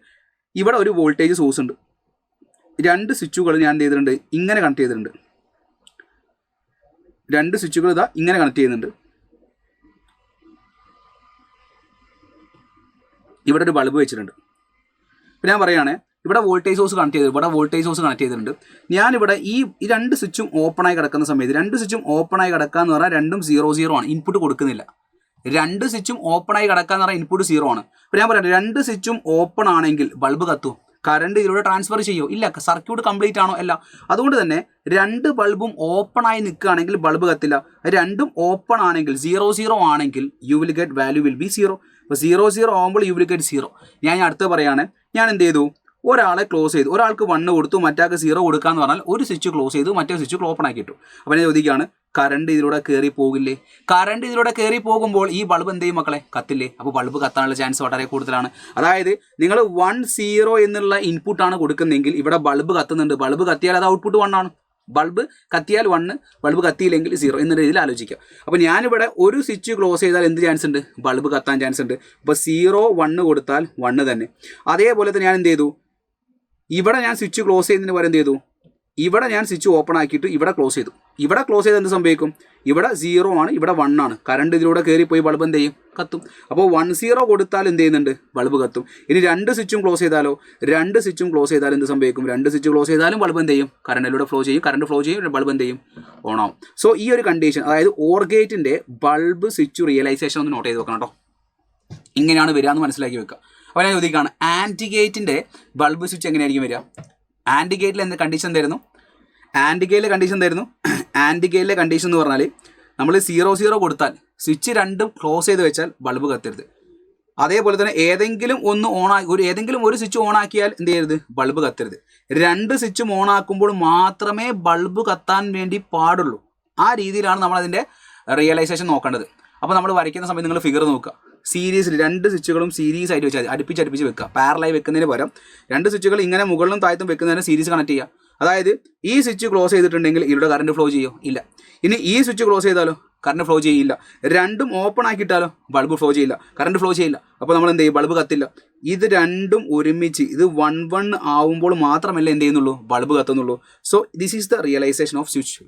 ഇവിടെ ഒരു വോൾട്ടേജ് സോഴ്സ് ഉണ്ട്. 2 സ്വിച്ചുകൾ ഞാൻ എന്ത് ചെയ്തിട്ടുണ്ട്, ഇങ്ങനെ കണക്ട് ചെയ്തിട്ടുണ്ട്. 2 സ്വിച്ചുകൾ ഇതാ ഇങ്ങനെ കണക്ട് ചെയ്യുന്നുണ്ട്. ഇവിടെ ഒരു ബൾബ് വെച്ചിട്ടുണ്ട്. ഇപ്പോൾ ഞാൻ പറയുകയാണെ, ഇവിടെ വോൾട്ടേജ് സോഴ്സ് കണക്ട് ചെയ്ത്, ഇവിടെ വോൾട്ടേജ് സോഴ്സ് കണക്ട് ചെയ്തിട്ടുണ്ട്. ഞാനിവിടെ ഈ 2 സ്വിച്ചും ഓപ്പണായി കിടക്കുന്ന സമയത്ത് 2 സ്വിച്ചും ഓപ്പണായി കിടക്കുക എന്ന് പറഞ്ഞാൽ രണ്ടും 0 0 ആണ്, ഇൻപുട്ട് കൊടുക്കുന്നില്ല. 2 സ്വിച്ചും ഓപ്പണായി കിടക്കുക എന്ന് പറഞ്ഞാൽ ഇൻപുട്ട് 0 ആണ്. ഇപ്പോൾ ഞാൻ പറയാം, 2 സ്വിച്ചും ഓപ്പൺ ആണെങ്കിൽ ബൾബ് കത്തും, കറണ്ട് ഇതിലൂടെ ട്രാൻസ്ഫർ ചെയ്യുമോ, ഇല്ല. സർക്യൂട്ട് കംപ്ലീറ്റ് ആണോ, അല്ല. അതുകൊണ്ട് തന്നെ 2 ബൾബും ഓപ്പണായി നിൽക്കുകയാണെങ്കിൽ ബൾബ് കത്തില്ല. രണ്ടും ഓപ്പൺ ആണെങ്കിൽ 0 0 ആണെങ്കിൽ U will get value will be 0. അപ്പോൾ 0 0 ആകുമ്പോൾ യു വിൽ ഗെറ്റ് 0. ഞാൻ അടുത്ത് പറയുകയാണ്, ഞാൻ എന്ത് ചെയ്തു, ഒരാളെ ക്ലോസ് ചെയ്തു, ഒരാൾക്ക് 1 കൊടുത്തു, മറ്റാൾക്ക് 0 കൊടുക്കാന്ന് പറഞ്ഞാൽ ഒരു സ്വിച്ച് ക്ലോസ് ചെയ്തു, മറ്റേ സ്വിച്ച് ഓപ്പൺ ആക്കി ഇട്ടു. അപ്പോൾ ഞാൻ ചോദിക്കുകയാണ്, കറണ്ട് ഇതിലൂടെ കയറി പോകില്ലേ? കറണ്ട് ഇതിലൂടെ കയറി പോകുമ്പോൾ ഈ ബൾബ് എന്ത് ചെയ്യും മക്കളെ, കത്തില്ലേ? അപ്പോൾ ബൾബ് കത്താനുള്ള ചാൻസ് വളരെ കൂടുതലാണ്. അതായത് നിങ്ങൾ 1 0 എന്നുള്ള ഇൻപുട്ടാണ് കൊടുക്കുന്നതെങ്കിൽ ഇവിടെ ബൾബ് കത്തുന്നുണ്ട്. ബൾബ് കത്തിയാൽ അത് ഔട്ട്പുട്ട് 1 ആണ്. ബൾബ് കത്തിയാൽ 1, ബൾബ് കത്തിയില്ലെങ്കിൽ 0 എന്ന രീതിയിൽ ആലോചിക്കുക. അപ്പോൾ ഞാനിവിടെ ഒരു സ്വിച്ച് ക്ലോസ് ചെയ്താൽ എന്ത് ചാൻസ് ഉണ്ട്, ബൾബ് കത്താൻ ചാൻസ് ഉണ്ട്. അപ്പോൾ 0 1 കൊടുത്താൽ 1 തന്നെ. അതേപോലെ തന്നെ ഞാൻ എന്ത് ചെയ്തു, ഇവിടെ ഞാൻ സ്വിച്ച് ക്ലോസ് ചെയ്യുന്നതിന് പകരം എന്ത് ചെയ്തു, ഇവിടെ ഞാൻ സ്വിച്ച് ഓപ്പൺ ആക്കിയിട്ട് ഇവിടെ ക്ലോസ് ചെയ്തു. ഇവിടെ ക്ലോസ് ചെയ്ത് എന്ത് സംഭവിക്കും? ഇവിടെ 0 ആണ്, ഇവിടെ 1 ആണ്. കറണ്ട് ഇതിലൂടെ കയറിപ്പോയി ബൾബ് എന്ത് ചെയ്യും? കത്തും. അപ്പോൾ 1-0 കൊടുത്താൽ എന്ത് ചെയ്യുന്നുണ്ട്? ബൾബ് കത്തും. ഇനി 2 സ്വിച്ചും ക്ലോസ് ചെയ്താലോ? 2 സ്വിച്ചും ക്ലോസ് ചെയ്താൽ എന്ത് സംഭവിക്കും? 2 സ്വിച്ച് ക്ലോസ് ചെയ്താലും ബൾബ് എന്ത് ചെയ്യും? കറണ്ടിലൂടെ ഫ്ലോ ചെയ്യും. കറണ്ട് ഫ്ലോ ചെയ്യും, ബൾബ് എന്ത് ചെയ്യും? ഓൺ ആവും. സോ ഈ ഒരു കണ്ടീഷൻ, അതായത് OR ഗേറ്റിൻ്റെ ബൾബ് സ്വിച്ച് റിയലൈസേഷൻ ഒന്ന് നോട്ട് ചെയ്ത് വെക്കണം കേട്ടോ. ഇങ്ങനെയാണ് വരിക എന്ന് മനസ്സിലാക്കി വെക്കുക. അപ്പോൾ ഞാൻ ചോദിക്കുകയാണ്, ആൻറ്റി ഗേറ്റിൻ്റെ ബൾബ് സ്വിച്ച് എങ്ങനെയായിരിക്കും വരിക? ആൻറ്റി ഗേറ്റിൽ എന്ത് കണ്ടീഷൻ തരുന്നു? ആൻറ്റി ഗേറ്റിലെ കണ്ടീഷൻ തരുന്നു. ആൻറ്റി ഗേറ്റിലെ കണ്ടീഷൻ എന്ന് പറഞ്ഞാൽ നമ്മൾ 0-0 കൊടുത്താൽ സ്വിച്ച് രണ്ടും ക്ലോസ് ചെയ്ത് വെച്ചാൽ ബൾബ് കത്തരുത്. അതേപോലെ തന്നെ ഏതെങ്കിലും ഒരു സ്വിച്ച് ഓൺ ആക്കിയാൽ എന്ത് ചെയ്യരുത്? ബൾബ് കത്തരുത്. 2 സ്വിച്ചും ഓൺ ആക്കുമ്പോൾ മാത്രമേ ബൾബ് കത്താൻ വേണ്ടി പാടുള്ളൂ. ആ രീതിയിലാണ് നമ്മൾ അതിൻ്റെ റിയലൈസേഷൻ നോക്കേണ്ടത്. അപ്പോൾ നമ്മൾ വരയ്ക്കുന്ന സമയത്ത് നിങ്ങൾ ഫിഗർ നോക്കുക. സീരീസിൽ 2 സ്വിച്ചുകളും സീരീസ് ആയിട്ട് വെച്ചാൽ അടുപ്പിച്ച് വെക്കുക. പാരലായി വെക്കുന്നതിന് പകരം 2 സ്വിച്ചുകൾ ഇങ്ങനെ മുകളിലും താഴത്തും വെക്കുന്നതിന് സീരീസ് കണക്ട് ചെയ്യുക. അതായത് ഈ സ്വിച്ച് ക്ലോസ് ചെയ്തിട്ടുണ്ടെങ്കിൽ ഇവിടെ കറണ്ട് ഫ്ലോ ചെയ്യോ? ഇല്ല. ഇനി ഈ സ്വിച്ച് ക്ലോസ് ചെയ്താലോ? കറണ്ട് ഫ്ലോ ചെയ്യില്ല. രണ്ടും ഓപ്പൺ ആക്കിയിട്ടാലോ? ബൾബ് ഫ്ലോ ചെയ്യില്ല, കറണ്ട് ഫ്ലോ ചെയ്യില്ല. അപ്പോൾ നമ്മൾ എന്ത് ചെയ്യും? ബൾബ് കത്തില്ല. ഇത് രണ്ടും ഒരുമിച്ച് ഇത് 1-1 ആവുമ്പോൾ മാത്രമല്ല എന്ത് ചെയ്യുന്നുള്ളൂ? ബൾബ് കത്തുന്നുള്ളൂ. So this is the realisation of switch.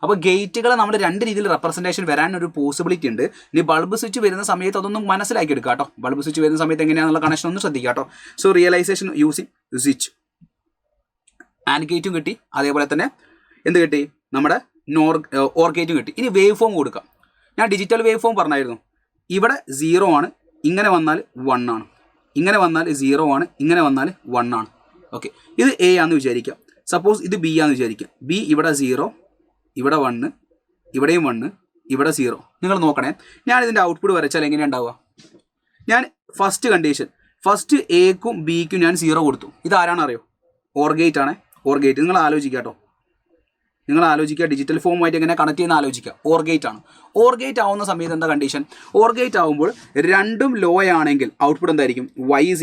അപ്പോൾ ഗേറ്റുകളെ നമ്മൾ 2 രീതിയിൽ റെപ്രസെൻറ്റേഷൻ വരാനൊരു പോസിബിലിറ്റി ഉണ്ട്. ഇനി ബൾബ് സ്വിച്ച് വരുന്ന സമയത്ത് അതൊന്നും മനസ്സിലാക്കി എടുക്കുക കേട്ടോ. ബൾബ് സ്വിച്ച് വരുന്ന സമയത്ത് എങ്ങനെയാണെന്നുള്ള കണക്ഷൻ ഒന്ന് ശ്രദ്ധിക്കുക കേട്ടോ. So realisation using switch. And ഗേറ്റും കിട്ടി, അതേപോലെ തന്നെ എന്ത് കിട്ടി? നമ്മുടെ OR ഗേറ്റും കിട്ടി. ഇനി വേവ് ഫോം കൊടുക്കാം. ഞാൻ ഡിജിറ്റൽ വേവ് ഫോം പറഞ്ഞായിരുന്നു. ഇവിടെ 0 ആണ്, ഇങ്ങനെ വന്നാൽ 1 ആണ്, ഇങ്ങനെ വന്നാൽ 0 ആണ്, ഇങ്ങനെ വന്നാൽ 1 ആണ്. ഓക്കെ, ഇത് A ആണെന്ന് വിചാരിക്കാം. സപ്പോസ് ഇത് B ആണെന്ന് വിചാരിക്കാം. B ഇവിടെ 0, ഇവിടെ 1, ഇവിടെയും 1, ഇവിടെ 0. നിങ്ങൾ നോക്കണേ, ഞാൻ ഇതിൻ്റെ ഔട്ട്പുട്ട് വരച്ചാൽ എങ്ങനെയാണ് ഉണ്ടാവുക? ഞാൻ ഫസ്റ്റ് കണ്ടീഷൻ, ഫസ്റ്റ് എക്കും ബിക്കും ഞാൻ 0 കൊടുത്തു. ഇത് ആരാണറിയോ? OR ഗേറ്റ് ആണ്. OR ഗേറ്റ് നിങ്ങൾ ആലോചിക്കുക കേട്ടോ. നിങ്ങൾ ആലോചിക്കുക, ഡിജിറ്റൽ ഫോമുമായിട്ട് എങ്ങനെ കണക്ട് ചെയ്യുന്ന ആലോചിക്കുക. OR ഗേറ്റ് ആണ്. OR ഗേറ്റ് ആവുന്ന സമയത്ത് എന്താ കണ്ടീഷൻ? OR ഗേറ്റ് ആവുമ്പോൾ രണ്ടും ലോ ആണെങ്കിൽ ഔട്ട്പുട്ട് എന്തായിരിക്കും? Y =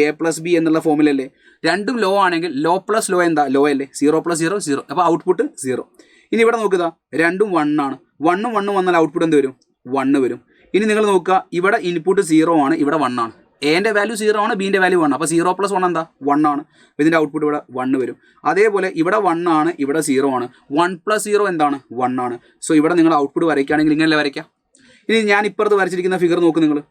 A+B എന്നുള്ള ഫോമിലല്ലേ? രണ്ടും ലോ ആണെങ്കിൽ ലോ പ്ലസ് ലോ എന്താ? ലോ അല്ലേ? 0 + 0 0. അപ്പോൾ ഔട്ട്പുട്ട് 0. ഇനി ഇവിടെ നോക്കുക, രണ്ടും 1 ആണ്. 1 ഉം 1 വന്നാൽ ഔട്ട്പുട്ട് എന്ത് വരും? 1 വരും. ഇനി നിങ്ങൾ നോക്കുക, ഇവിടെ ഇൻപുട്ട് 0 ആണ്, ഇവിടെ 1 ആണ്. എൻ്റെ വാല്യൂ 0 ആണ്, ബീൻ്റെ വാല്യൂ 1. അപ്പോൾ 0 + 1 എന്താ? 1 ആണ്. അപ്പോൾ ഇതിൻ്റെ ഔട്ട്പുട്ട് ഇവിടെ 1 വരും. അതേപോലെ ഇവിടെ 1 ആണ്, ഇവിടെ 0 ആണ്. 1 + 0 എന്താണ്? 1 ആണ്. സോ ഇവിടെ നിങ്ങൾ ഔട്ട്പുട്ട് വരയ്ക്കുകയാണെങ്കിൽ ഇങ്ങനെയല്ലേ വരയ്ക്കാം. ഇനി ഞാൻ ഇപ്പുറത്ത് വരച്ചിരിക്കുന്ന ഫിഗർ നോക്ക് നിങ്ങൾ.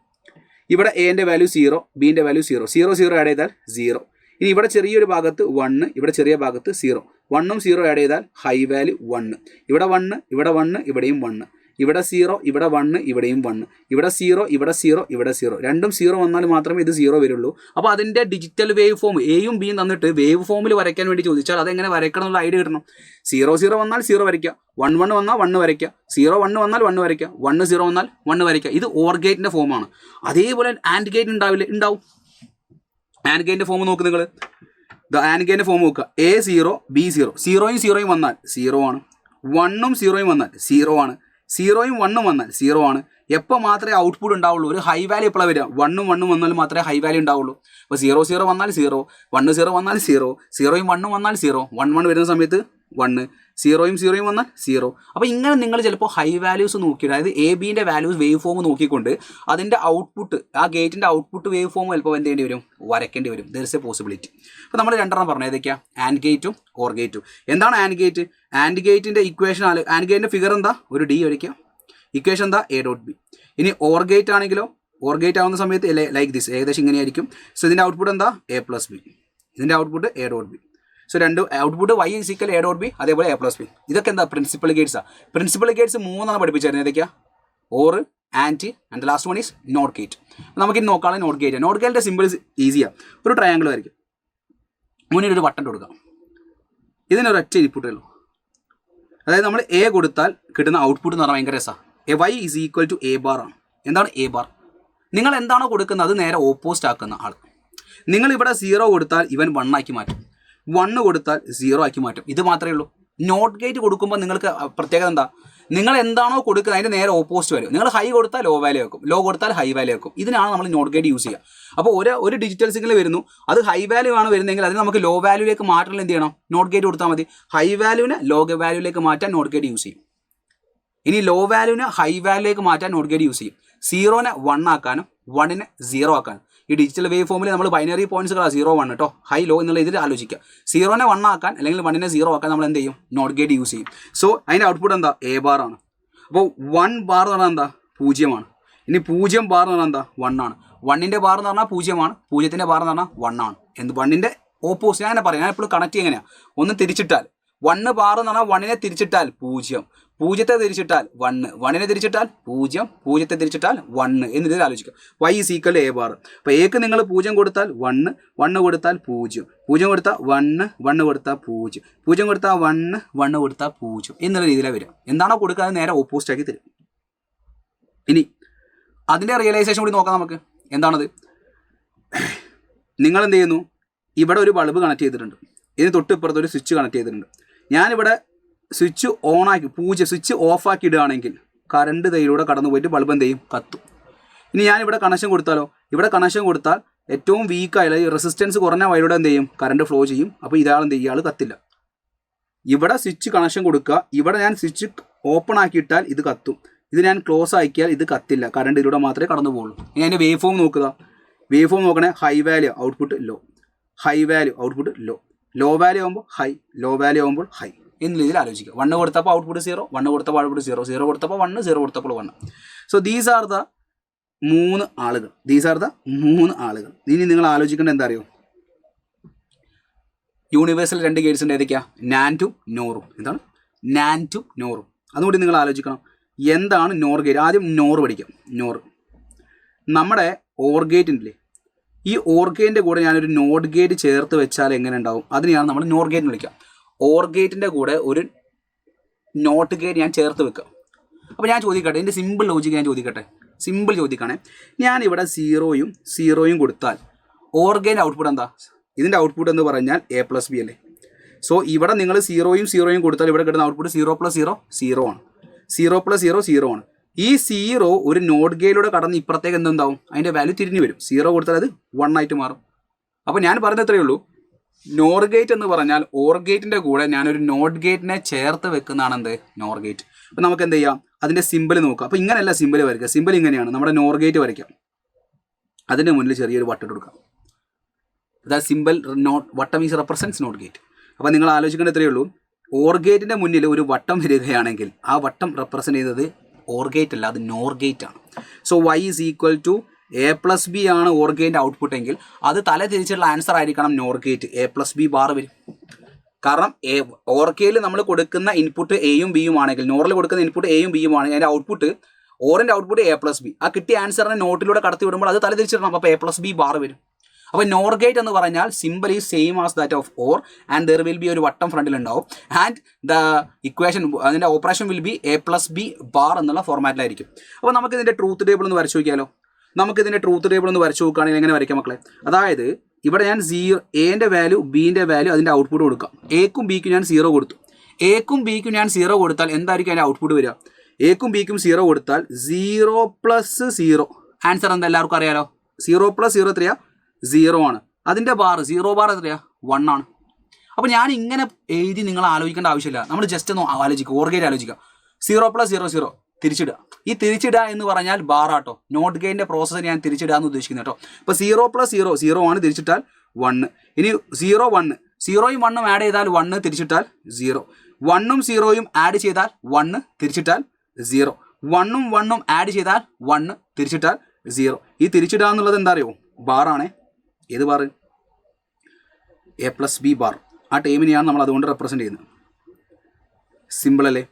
ഇവിടെ എൻ്റെ വാല്യൂ 0, ബീൻ്റെ വാല്യൂ 0. 0 0 ആഡ് ചെയ്താൽ 0. ഇനി ഇവിടെ ചെറിയൊരു ഭാഗത്ത് 1, ഇവിടെ ചെറിയ ഭാഗത്ത് 0. 1 ഉം 0 ആഡ് ചെയ്താൽ ഹൈ വാല്യൂ 1. ഇവിടെ 1, ഇവിടെ 1, ഇവിടെയും 1. ഇവിടെ 0, ഇവിടെ 1, ഇവിടെയും 1. ഇവിടെ 0, ഇവിടെ 0, ഇവിടെ 0. രണ്ടും 0 വന്നാൽ മാത്രമേ ഇത് 0 വരുള്ളൂ. അപ്പോൾ അതിൻ്റെ ഡിജിറ്റൽ വേവ് ഫോം എയും ബിയും തന്നിട്ട് വേവ് ഫോമിൽ വരയ്ക്കാൻ വേണ്ടി ചോദിച്ചാൽ അതെങ്ങനെ വരയ്ക്കണം എന്നുള്ള ഐഡിയ കിട്ടണം. 0 0 വന്നാൽ 0 വരയ്ക്കുക, 1 1 വന്നാൽ 1 വരയ്ക്കുക, 0 1 വന്നാൽ 1 വരയ്ക്കുക, 1 0 വന്നാൽ 1 വരയ്ക്കുക. ഇത് OR ഗേറ്റിൻ്റെ ഫോമാണ്. അതേപോലെ ആൻഡ് ഗേറ്റ് ഉണ്ടാവില്ലേ? ഉണ്ടാവും. ആൻഡ് ഗേറ്റിൻ്റെ ഫോം നോക്ക് നിങ്ങൾ. ആൻഡ് ഗേറ്റിൻ്റെ ഫോം നോക്കുക. A0 B0. 0 ഉം 0 ഉം വന്നാൽ 0 ആണ്. 1 ഉം 0 ഉം വന്നാൽ 0 ആണ്. 0 ഉം 1 ഉം വന്നാൽ 0 ആണ്. എപ്പോൾ മാത്രമേ ഔട്ട്പുട്ട് ഉണ്ടാവുള്ളൂ? ഒരു ഹൈ വാല്യൂ എപ്പോഴാണ് വരിക? 1 ഉം 1 ഉം വന്നാൽ മാത്രമേ ഹൈ വാല്യൂ ഉണ്ടാവുള്ളൂ. അപ്പോൾ 0 0 വന്നാൽ 0, 1 0 വന്നാൽ 0, 0 ഉം 1 ഉം വന്നാൽ 0, 1 1 വരുന്ന സമയത്ത് 1, 0 ഉം 0 ഉം വന്നാൽ 0. അപ്പോൾ ഇങ്ങനെ നിങ്ങൾ ചിലപ്പോൾ ഹൈ വാല്യൂസ് നോക്കിയിട്ട്, അതായത് എ ബിൻ്റെ വാല്യൂസ് വേവ് ഫോം നോക്കിക്കൊണ്ട് അതിൻ്റെ ഔട്ട്പുട്ട്, ആ ഗേറ്റിൻ്റെ ഔട്ട്പുട്ട് വേവ് ഫോം ചിലപ്പോൾ എന്ത് ചെയ്യേണ്ടി വരും? വരയ്ക്കേണ്ടി വരും. There is A possibility. അപ്പോൾ നമ്മൾ 2 പറഞ്ഞത് ഏതൊക്കെയാണ്? ആൻഡ് ഗേറ്റും OR ഗേറ്റും. എന്താണ് ആൻഡ് ഗേറ്റ്? ആൻഡ് ഗേറ്റിൻ്റെ ഇക്വേഷൻ, ആൻഡ് ഗേറ്റിൻ്റെ ഫിഗർ എന്താ? ഒരു D വരയ്ക്കുക. ഇക്വേഷൻ എന്താ? A.B. ഇനി OR ഗേറ്റ് ആണെങ്കിലോ, OR ഗേറ്റ് ആവുന്ന സമയത്ത് ലൈക്ക് ദിസ്, ഏകദേശം ഇങ്ങനെയായിരിക്കും. സോ ഇതിൻ്റെ ഔട്ട്പുട്ട് എന്താ? A+B. ഇതിൻ്റെ ഔട്ട്പുട്ട് A.B. സോ രണ്ട് ഔട്ട്പുട്ട് Y = A.B, അതേപോലെ A+B. ഇതൊക്കെ എന്താ? പ്രിൻസിപ്പൽ ഗേറ്റ്സാണ്. പ്രിൻസിപ്പൽ ഗേറ്റ്സ് 3 പഠിപ്പിച്ചായിരുന്നു. ഏതൊക്കെയാ? OR, AND and last one is not gate. നമുക്കിനി നോക്കാനുള്ള നോട്ട് ഗേറ്റ്. നോട്ട് ഗേറ്റിൻ്റെ സിമ്പിൾ ഈസിയാണ്. ഒരു ട്രയാങ്കിൾ ആയിരിക്കും, മുന്നിൽ ഒരു ബട്ടൺ കൊടുക്കാം. ഇതിനൊരൊറ്റ ഇൻപുട്ടേ ഉള്ളൂ. അതായത് നമ്മൾ A കൊടുത്താൽ കിട്ടുന്ന ഔട്ട്പുട്ട് എന്ന് പറഞ്ഞാൽ ഭയങ്കര രസമാണ്. Y = A ബാർ ആണ്. എന്താണ് A ബാർ? നിങ്ങൾ എന്താണോ കൊടുക്കുന്നത് അത് നേരെ ഓപ്പോസിറ്റ് ആക്കുന്ന ആൾ. നിങ്ങളിവിടെ 0 കൊടുത്താൽ ഇവൻ 1 ആക്കി മാറ്റും, 1 കൊടുത്താൽ 0 ആക്കി മാറ്റും. ഇത് മാത്രമേ ഉള്ളൂ. നോട്ട് ഗേറ്റ് കൊടുക്കുമ്പോൾ നിങ്ങൾക്ക് പ്രത്യേകത എന്താ? നിങ്ങൾ എന്താണോ കൊടുക്കുന്നത് അതിൻ്റെ നേരെ ഓപ്പോസിറ്റ് വരും. നിങ്ങൾ ഹൈ കൊടുത്താൽ ലോ വാല്യൂ ആക്കും, ലോ കൊടുത്താൽ ഹൈ വാല്യൂ ആക്കും. ഇതിനാണ് നമ്മൾ നോട്ട് ഗേറ്റ് യൂസ് ചെയ്യുക. അപ്പോൾ ഒരു ഡിജിറ്റൽ സിഗ്നൽ വരുന്നു, അത് ഹൈ വാല്യൂ ആണ് വരുന്നതെങ്കിൽ അതിന് നമുക്ക് ലോ വാല്യൂലേക്ക് മാറ്റണം. എന്ത് ചെയ്യണം? നോട്ട് ഗേറ്റ് കൊടുത്താൽ മതി. ഹൈ വാല്യൂവിനെ ലോ വാല്യൂലേക്ക് മാറ്റാൻ നോട്ട് ഗേറ്റ് യൂസ് ചെയ്യും. ഇനി ലോ വാല്യൂവിനെ ഹൈ വാല്യൂലേക്ക് മാറ്റാൻ നോട്ട് ഗേറ്റ് യൂസ് ചെയ്യും. 0നെ 1 ആക്കാനും 1നെ 0 ആക്കാനും. ഈ ഡിജിറ്റൽ വേവ് ഫോമിൽ നമ്മൾ ബൈനറി പോയിന്റ്സുകളാണ് 0, 1 കേട്ടോ, ഹൈ ലോ എന്നുള്ള ഇതിൽ ആലോചിക്കുക. 0നെ 1 ആക്കാൻ അല്ലെങ്കിൽ 1നെ 0 ആക്കാൻ നമ്മൾ എന്ത് ചെയ്യും? നോട്ട് ഗേറ്റ് യൂസ് ചെയ്യും. സോ അതിൻ്റെ ഔട്ട്പുട്ട് എന്താ? എ ബാർ ആണ്. അപ്പോൾ 1 ബാർ എന്ന് പറഞ്ഞാൽ എന്താ? 0 ഇനി 0 ബാർ എന്ന് പറഞ്ഞാൽ എന്താ? 1 ആണ്. 1ൻ്റെ ബാർ എന്ന് പറഞ്ഞാൽ 0 0ത്തിൻ്റെ ബാർ എന്ന് പറഞ്ഞാൽ 1 ആണ്. എന്ത് 1ൻ്റെ ഓപ്പോസിറ്റ് ഞാൻ പറയാം. ഞാൻ എപ്പോഴും കണക്ട് എങ്ങനെയാണ്? ഒന്ന് തിരിച്ചിട്ടാൽ 1 ബാർ എന്ന് പറഞ്ഞാൽ 1നെ തിരിച്ചിട്ടാൽ 0, 0ത്തെ തിരിച്ചിട്ടാൽ 1, 1നെ തിരിച്ചിട്ടാൽ 0, 0ത്തെ തിരിച്ചിട്ടാൽ 1 എന്നിതിൽ ആലോചിക്കുക. y is equal A bar. അപ്പോൾ എക്ക് നിങ്ങൾ 0 കൊടുത്താൽ 1, 1 കൊടുത്താൽ 0, 0 കൊടുത്താൽ 1, 1 കൊടുത്താൽ 0, 0 കൊടുത്താൽ 1, 1 കൊടുത്താൽ 0 എന്നുള്ള രീതിയിലാണ് വരിക. എന്താണോ കൊടുക്കുക അത് നേരെ ഓപ്പോസിറ്റ് ആക്കി തരും. ഇനി അതിൻ്റെ റിയലൈസേഷൻ കൂടി നോക്കാം നമുക്ക്. എന്താണത്? നിങ്ങൾ എന്ത് ചെയ്യുന്നു? ഇവിടെ ഒരു ബൾബ് കണക്ട് ചെയ്തിട്ടുണ്ട്, ഇതിന് തൊട്ട് ഇപ്പുറത്ത് ഒരു സ്വിച്ച് കണക്ട് ചെയ്തിട്ടുണ്ട്. ഞാനിവിടെ സ്വിച്ച് ഓണാക്കി സ്വിച്ച് ഓഫാക്കി ഇടുകയാണെങ്കിൽ കറണ്ട് ഇതിലൂടെ കടന്നു പോയിട്ട് ബൾബ് എന്ത് ചെയ്യും? കത്തും. ഇനി ഞാനിവിടെ കണക്ഷൻ കൊടുത്താലോ? ഇവിടെ കണക്ഷൻ കൊടുത്താൽ ഏറ്റവും വീക്കായ റെസിസ്റ്റൻസ് കുറഞ്ഞ വയലൂടെ എന്ത് ചെയ്യും? കറണ്ട് ഫ്ലോ ചെയ്യും. അപ്പോൾ ഇയാൾ എന്ത് ചെയ്യും? ഇയാൾ കത്തില്ല. ഇവിടെ സ്വിച്ച് കണക്ഷൻ കൊടുക്കുക, ഇവിടെ ഞാൻ സ്വിച്ച് ഓപ്പൺ ആക്കിയിട്ടാൽ ഇത് കത്തും, ഇത് ഞാൻ ക്ലോസ് ആക്കിയാൽ ഇത് കത്തില്ല, കറണ്ട് ഇതിലൂടെ മാത്രമേ കടന്നു പോകുള്ളൂ. ഇനി അതിൻ്റെ വേവ് ഫോം നോക്കുക. വേവ് ഫോം നോക്കണേ. High value output low, high value output low, low value ആകുമ്പോൾ ഹൈ, ലോ വാല്യൂ ആകുമ്പോൾ ഹൈ എന്ന രീതിയിൽ ആലോചിക്കുക. 1 കൊടുത്തപ്പോൾ ഔട്ട്പുട്ട് 0, 1 കൊടുത്തപ്പോൾ ഔട്ട്പുട്ട് 0, 0 കൊടുത്തപ്പോൾ 1, 0 കൊടുത്തപ്പോൾ 1. സോ ദീസ് ആർ ദ 3 ആളുകൾ. ഇനി നിങ്ങൾ ആലോചിക്കേണ്ടത് എന്താ അറിയോ? യൂണിവേഴ്സൽ 2 ഗേറ്റ്സ് ഉണ്ട്. ഏതൊക്കെയാണ്? നാൻഡും നോറും. എന്താണ്? നാൻഡും നോറും. അതുകൊണ്ട് നിങ്ങൾ ആലോചിക്കണം എന്താണ് നോർ ഗേറ്റ്. ആദ്യം നോർ പഠിക്കാം. നോർ നമ്മുടെ ഓർ ഗേറ്റ് ഉണ്ടല്ലേ, ഈ ഓർ ഗേറ്റിൻ്റെ കൂടെ ഞാനൊരു നോട്ട് ഗേറ്റ് ചേർത്ത് വെച്ചാൽ എങ്ങനെ ഉണ്ടാവും? അതിനെയാണ് നമ്മൾ നോർ ഗേറ്റ് എന്ന് വിളിക്കുക. ഓർ ഗേറ്റിൻ്റെ കൂടെ ഒരു നോട്ട് ഗേറ്റ് ഞാൻ ചേർത്ത് വെക്കുക. അപ്പോൾ ഞാൻ ചോദിക്കട്ടെ, ഇതിൻ്റെ സിമ്പിൾ ലോജിക്ക് ഞാൻ ചോദിക്കട്ടെ. സിമ്പിൾ ചോദിക്കുകയാണെ, ഞാനിവിടെ 0 കൊടുത്താൽ ഓർ ഗേറ്റ് ഔട്ട്പുട്ട് എന്താ? ഇതിൻ്റെ ഔട്ട്പുട്ട് എന്ന് പറഞ്ഞാൽ A+B അല്ലേ. സോ ഇവിടെ നിങ്ങൾ 0 കൊടുത്താൽ ഇവിടെ കിട്ടുന്ന ഔട്ട്പുട്ട് 0 + 0 0 ആണ്. 0 + 0 0 ആണ്. ഈ 0 ഒരു നോട്ട് ഗേറ്റിലൂടെ കടന്ന് ഇപ്പുറത്തേക്ക് എന്തുണ്ടാവും? അതിൻ്റെ വാല്യൂ തിരിഞ്ഞു വരും. 0 കൊടുത്താൽ അത് 1 ആയിട്ട് മാറും. അപ്പോൾ ഞാൻ പറഞ്ഞത് എത്രയേ ഉള്ളൂ, നോർ ഗേറ്റ് എന്ന് പറഞ്ഞാൽ ഓർ ഗേറ്റിൻ്റെ കൂടെ ഞാനൊരു നോട്ട് ഗേറ്റിനെ ചേർത്ത് വെക്കുന്നതാണ് എന്ത്? Nor gate. അപ്പോൾ നമുക്ക് എന്ത് ചെയ്യാം? അതിൻ്റെ സിമ്പിൾ നോക്കാം. അപ്പോൾ ഇങ്ങനെയല്ല സിമ്പിൾ വരയ്ക്കുക. സിമ്പിൾ ഇങ്ങനെയാണ്. നമ്മുടെ നോർ ഗേറ്റ് വരയ്ക്കാം, അതിൻ്റെ മുന്നിൽ ചെറിയൊരു വട്ടം കൊടുക്കാം. അതായത് സിമ്പിൾ നോട്ട് വട്ടം ഈസ് റെപ്രസെൻറ്റ്സ് നോട്ട് ഗേറ്റ്. അപ്പോൾ നിങ്ങൾ ആലോചിക്കേണ്ടത് എത്രയേ ഉള്ളൂ, ഓർ ഗേറ്റിൻ്റെ മുന്നിൽ ഒരു വട്ടം വരികയാണെങ്കിൽ ആ വട്ടം റെപ്രസെൻറ്റ് ചെയ്യുന്നത് ഓർ ഗേറ്റ് അല്ല, അത് നോർ ഗേറ്റ് ആണ്. So y is equal to A+B ആണ് ഓർ ഗേറ്റിൻ്റെ ഔട്ട്പുട്ട് എങ്കിൽ അത് തല തിരിച്ചുള്ള ആൻസർ ആയിരിക്കണം നോർ ഗേറ്റ്. A+B ബാർ വരും. കാരണം ഓർ ഗേറ്റിൽ നമ്മൾ കൊടുക്കുന്ന ഇൻപുട്ട് എയും ബിയും ആണെങ്കിൽ, നോറിൽ കൊടുക്കുന്ന ഇൻപുട്ട് എയും ബിയും ആണെങ്കിൽ അതിൻ്റെ ഔട്ട്പുട്ട് ഓറിൻ്റെ ഔട്ട്പുട്ട് A+B. ആ കിട്ടിയ ആൻസറിനെ നോട്ടിലൂടെ കടത്തി വിടുമ്പോൾ അത് തല തിരിച്ചിടണം. അപ്പോൾ A+B ബാർ വരും. അപ്പോൾ നോർ ഗേറ്റ് എന്ന് പറഞ്ഞാൽ simple is same as that of or and there will be ഒരു വട്ടം ഫ്രണ്ടിൽ ഉണ്ടാവും ആൻഡ് ദ ഇക്വേഷൻ അതിൻ്റെ operation will be A+B bar എന്നുള്ള ഫോർമാറ്റിലായിരിക്കും. അപ്പോൾ നമുക്കിതിൻ്റെ ട്രൂത്ത് ടേബിൾ ഒന്ന് വരച്ചു നോക്കിയാലോ. നമുക്കിതിൻ്റെ ട്രൂത്ത് ടേബിൾ ഒന്ന് വരച്ചു നോക്കുകയാണെങ്കിൽ എങ്ങനെ വരയ്ക്കാം മക്കളെ? അതായത് ഇവിടെ ഞാൻ എൻ്റെ വാല്യൂ ബീൻ്റെ വാല്യൂ അതിൻ്റെ ഔട്ട്പുട്ട് കൊടുക്കാം. എക്കും ബിക്കും ഞാൻ 0 കൊടുത്തു. എക്കും ബിക്കും ഞാൻ 0 കൊടുത്താൽ എന്തായിരിക്കും അതിൻ്റെ ഔട്ട്പുട്ട് വരിക? എക്കും ബിക്കും 0 കൊടുത്താൽ 0 + 0 ആൻസർ എന്താ എല്ലാവർക്കും അറിയാലോ. 0 + 0 എത്രയാണ്? 0 ആണ്. അതിൻ്റെ ബാർ 0 ബാർ എത്രയാണ്? 1 ആണ്. അപ്പോൾ ഞാൻ ഇങ്ങനെ എഴുതി നിങ്ങൾ ആലോചിക്കേണ്ട ആവശ്യമില്ല. നമ്മൾ ജസ്റ്റ് ഒന്ന് ആലോചിക്കുക, ഓർ ഗേറ്റ് ആലോചിക്കുക. 0 + 0 0 തിരിച്ചിടുക. ഈ തിരിച്ചിടുക എന്ന് പറഞ്ഞാൽ ബാറാട്ടോ. നോട്ട് ഗേറ്റിൻ്റെ പ്രോസസ്സ് ഞാൻ തിരിച്ചിടുക എന്ന് ഉദ്ദേശിക്കുന്നത് കേട്ടോ. ഇപ്പോൾ 0 + 0 0 ആണ്, തിരിച്ചിട്ടാൽ 1. ഇനി 0 1 0യും 1ഉം ആഡ് ചെയ്താൽ 1 തിരിച്ചിട്ടാൽ 0. 1ഉം 0യും ആഡ് ചെയ്താൽ 1 തിരിച്ചിട്ടാൽ 0. 1ഉം 1ഉം ആഡ് ചെയ്താൽ 1 തിരിച്ചിട്ടാൽ 0. ഈ തിരിച്ചിടുക എന്നുള്ളത് എന്താ അറിയോ? ബാറാണേ. ഏത് ബാർ? A+B bar. ആ ടൈമിനെയാണ് നമ്മൾ അതുകൊണ്ട് റെപ്രസെൻറ്റ് ചെയ്യുന്നത്. സിമ്പിൾ അല്ലേ?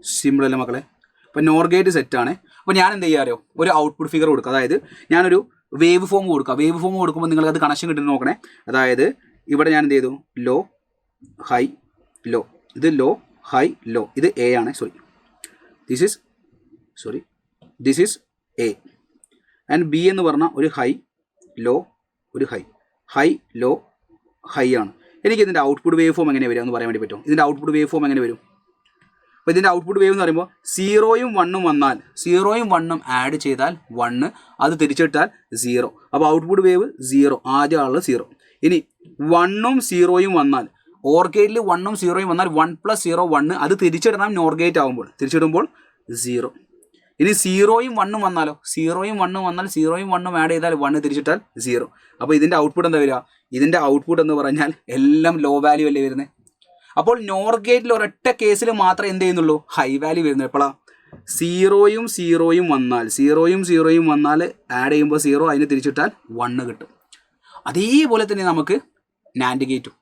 സിമ്പിൾ അല്ലേ മക്കളെ? അപ്പോൾ നോർ ഗേറ്റ് സെറ്റാണ്. അപ്പോൾ ഞാൻ എന്ത് ചെയ്യാറോ, ഒരു ഔട്ട്പുട്ട് ഫിഗർ കൊടുക്കുക. അതായത് ഞാനൊരു വേവ് ഫോം കൊടുക്കുക. വേവ് ഫോം കൊടുക്കുമ്പോൾ നിങ്ങൾക്കത് കണക്ഷൻ കിട്ടുന്ന നോക്കണേ. അതായത് ഇവിടെ ഞാൻ എന്ത് ചെയ്തു? ലോ ഹൈ ലോ, ഇത് ലോ ഹൈ ലോ, ഇത് എ ആണ്. This is A and B എന്ന് പറഞ്ഞാൽ ഒരു ഹൈ ലോ ഒരു ഹൈ ലോ ഹൈ ആണ്. എനിക്ക് ഇതിൻ്റെ ഔട്ട്പുട്ട് വേവ് ഫോം എങ്ങനെ വരും എന്ന് പറയാൻ വേണ്ടി പറ്റുമോ? ഇതിൻ്റെ ഔട്ട്പുട്ട് വേവ് ഫോം എങ്ങനെ വരും? അപ്പോൾ ഇതിൻ്റെ ഔട്ട്പുട്ട് വേവ് എന്ന് പറയുമ്പോൾ 0യും 1ഉം വന്നാൽ 0യും 1ഉം ആഡ് ചെയ്താൽ 1, അത് തിരിച്ചിട്ടാൽ 0. അപ്പോൾ ഔട്ട്പുട്ട് വേവ് 0, ആദ്യ ആളുള്ള 0. ഇനി 1ഉം 0യും വന്നാൽ, ഓർ ഗേറ്റിൽ 1ഉം 0യും വന്നാൽ 1 + 0 1, അത് തിരിച്ചിടണം നോർ ഗേറ്റ് ആകുമ്പോൾ. തിരിച്ചിടുമ്പോൾ 0. ഇനി 0യും 1ഉം വന്നാലോ, 0യും 1ഉം വന്നാൽ 0യും 1ഉം ആഡ് ചെയ്താൽ 1 തിരിച്ചിട്ടാൽ 0. അപ്പോൾ ഇതിൻ്റെ ഔട്ട്പുട്ട് എന്താ വരിക? ഇതിൻ്റെ ഔട്ട്പുട്ട് എന്ന് പറഞ്ഞാൽ എല്ലാം ലോ വാല്യൂ അല്ലേ വരുന്നത്. അപ്പോൾ നോർ ഗേറ്റിൽ ഒരൊറ്റ കേസിൽ മാത്രമേ എന്ത് ചെയ്യുന്നുള്ളൂ, ഹൈ വാല്യൂ വരുന്നത്. എപ്പോഴാണ് 0യും 0യും വന്നാൽ, 0യും 0യും വന്നാൽ ആഡ് ചെയ്യുമ്പോൾ 0, അതിന് തിരിച്ചിട്ടാൽ 1 കിട്ടും. അതേപോലെ തന്നെ നമുക്ക് നാൻഡ് ഗേറ്റും.